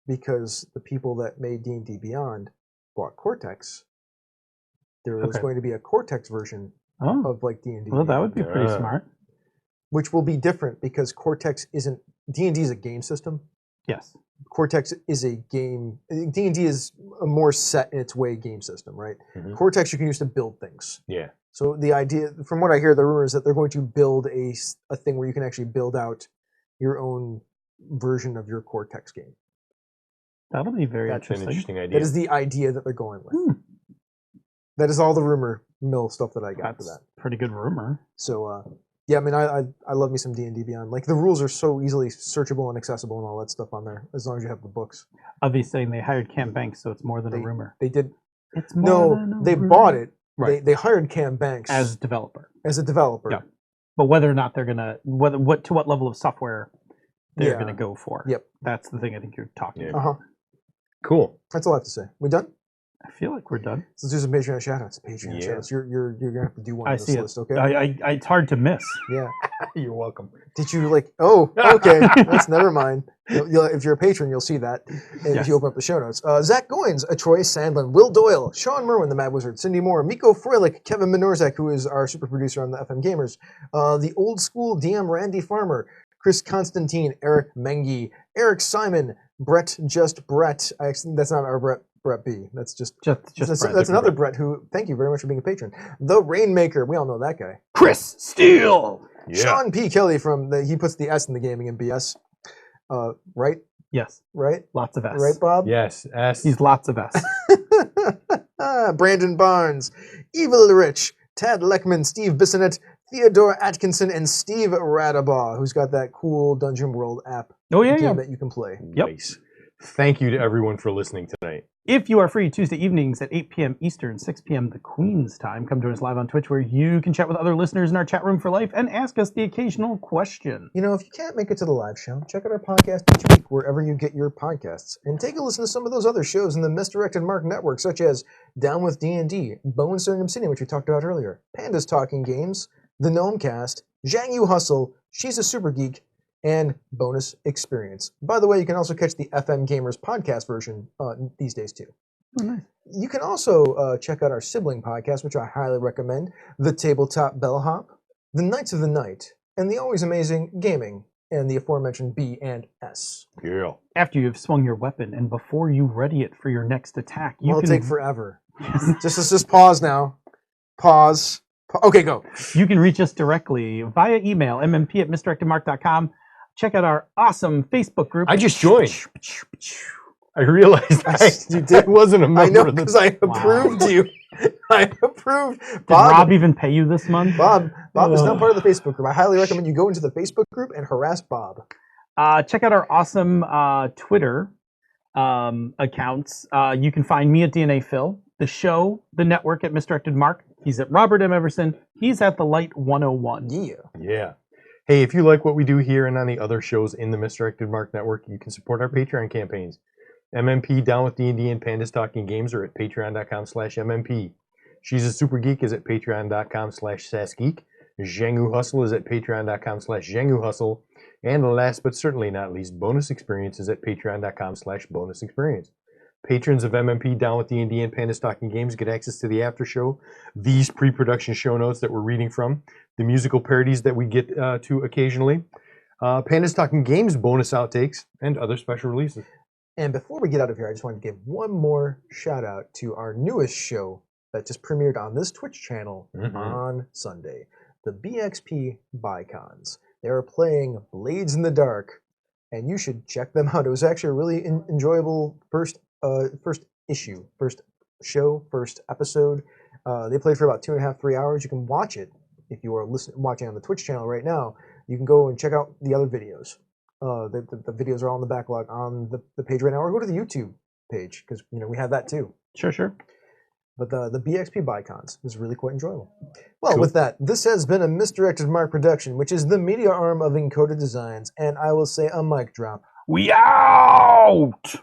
because the people that made D&D Beyond bought Cortex. There was going to be a Cortex version of like D&D. Well, that would be pretty smart. Which will be different because Cortex isn't D&D is a game system. Yes. Cortex is a game. D&D is a more set in its way game system, right? Mm-hmm. Cortex you can use to build things. Yeah. So the idea, from what I hear, the rumor is that they're going to build a thing where you can actually build out your own version of your Cortex game. That'll be very That's interesting. an interesting idea. That is the idea that they're going with. That is all the rumor mill stuff that I got for that. Pretty good rumor. So, yeah, I mean, I love me some D&D Beyond. Like, the rules are so easily searchable and accessible and all that stuff on there, as long as you have the books. Avi's saying they hired Cam Banks, so it's more than a rumor. They did. It's more no, they rumor. bought it. Right. They hired Cam Banks as developer. As a developer. Yeah. But whether or not they're gonna to what level of software they're gonna go for. Yep. That's the thing I think you're talking about. Uh-huh. Cool. That's all I have to say. We done? I feel like we're done. Let's do some Patreon shoutouts. Patreon shoutouts. You're gonna have to do one on this list, okay? It's hard to miss. Yeah. You're welcome. Did you okay. Let's never mind. If you're a patron, you'll see that if you open up the show notes. Zach Goins, Troy Sandlin, Will Doyle, Sean Merwin, the Mad Wizard, Cindy Moore, Miko Froelich, Kevin Minorzak, who is our super producer on the FM Gamers, the old school DM Randy Farmer, Chris Constantine, Eric Mengi, Eric Simon, Brett Just Brett. That's not our Brett B. That's just Brett. That's another Brett who, thank you very much for being a patron. The Rainmaker, we all know that guy. Chris Steele. Yeah. Sean P. Kelly he puts the S in the gaming in BS. Right? Yes. Right? Lots of S. Right, Bob? Yes. S. He's lots of S. Brandon Barnes, Evil Rich, Tad Leckman, Steve Bissonette, Theodore Atkinson, and Steve Radabaugh, who's got that cool Dungeon World app game that you can play. Yep. Nice. Thank you to everyone for listening tonight. If you are free Tuesday evenings at 8 p.m. Eastern, 6 p.m. the Queen's time, come join us live on Twitch where you can chat with other listeners in our chat room for life and ask us the occasional question. You know, if you can't make it to the live show, check out our podcast each week wherever you get your podcasts. And take a listen to some of those other shows in the Misdirected Mark Network, such as Down with D&D, Bone Stirring Obsidian, which we talked about earlier, Pandas Talking Games, The Gnome Cast, Zhang Yu Hustle, She's a Super Geek, and Bonus Experience. By the way, you can also catch the FM Gamers podcast version these days too. Oh, nice. You can also check out our sibling podcast, which I highly recommend, The Tabletop Bellhop, The Knights of the Night, and the always amazing Gaming, and the aforementioned B and S. Yeah. After you've swung your weapon and before you ready it for your next attack, It'll take forever. Just pause now. Pause. Okay, go. You can reach us directly via email, mmp@misdirectedmark.com. Check out our awesome Facebook group. I just joined. I realized You did. I wasn't a member I know of the because I approved you. I approved. Did Bob, Rob even pay you this month? Bob is not part of the Facebook group. I highly recommend you go into the Facebook group and harass Bob. Check out our awesome Twitter accounts. You can find me at DNA Phil, the show, the network at Misdirected Mark. He's at Robert M. Everson. He's at the Light 101. Yeah. Hey, if you like what we do here and on the other shows in the Misdirected Mark Network, you can support our Patreon campaigns. MMP Down with D&D and Pandas Talking Games are at patreon.com/MMP. She's a Super Geek is at patreon.com/SassGeek. Zhangu Hustle is at patreon.com/Zhangu Hustle. And last but certainly not least, Bonus Experience is at patreon.com/Bonus Experience. Patrons of MMP Down with D&D and Pandas Talking Games get access to the after show, these pre-production show notes that we're reading from, the musical parodies that we get to occasionally, Pandas Talking Games bonus outtakes, and other special releases. And before we get out of here, I just wanted to give one more shout out to our newest show that just premiered on this Twitch channel on Sunday, the BXP Bicons. They are playing Blades in the Dark, and you should check them out. It was actually a really enjoyable first issue, first show, first episode. They played for about 2.5, 3 hours. You can watch it if you are watching on the Twitch channel right now. You can go and check out the other videos. The videos are all in the backlog on the page right now, or go to the YouTube page because we have that too. Sure. But the BXP Bicons is really quite enjoyable. Well, with that, this has been a Misdirected Mark production, which is the media arm of Encoded Designs, and I will say a mic drop. We out!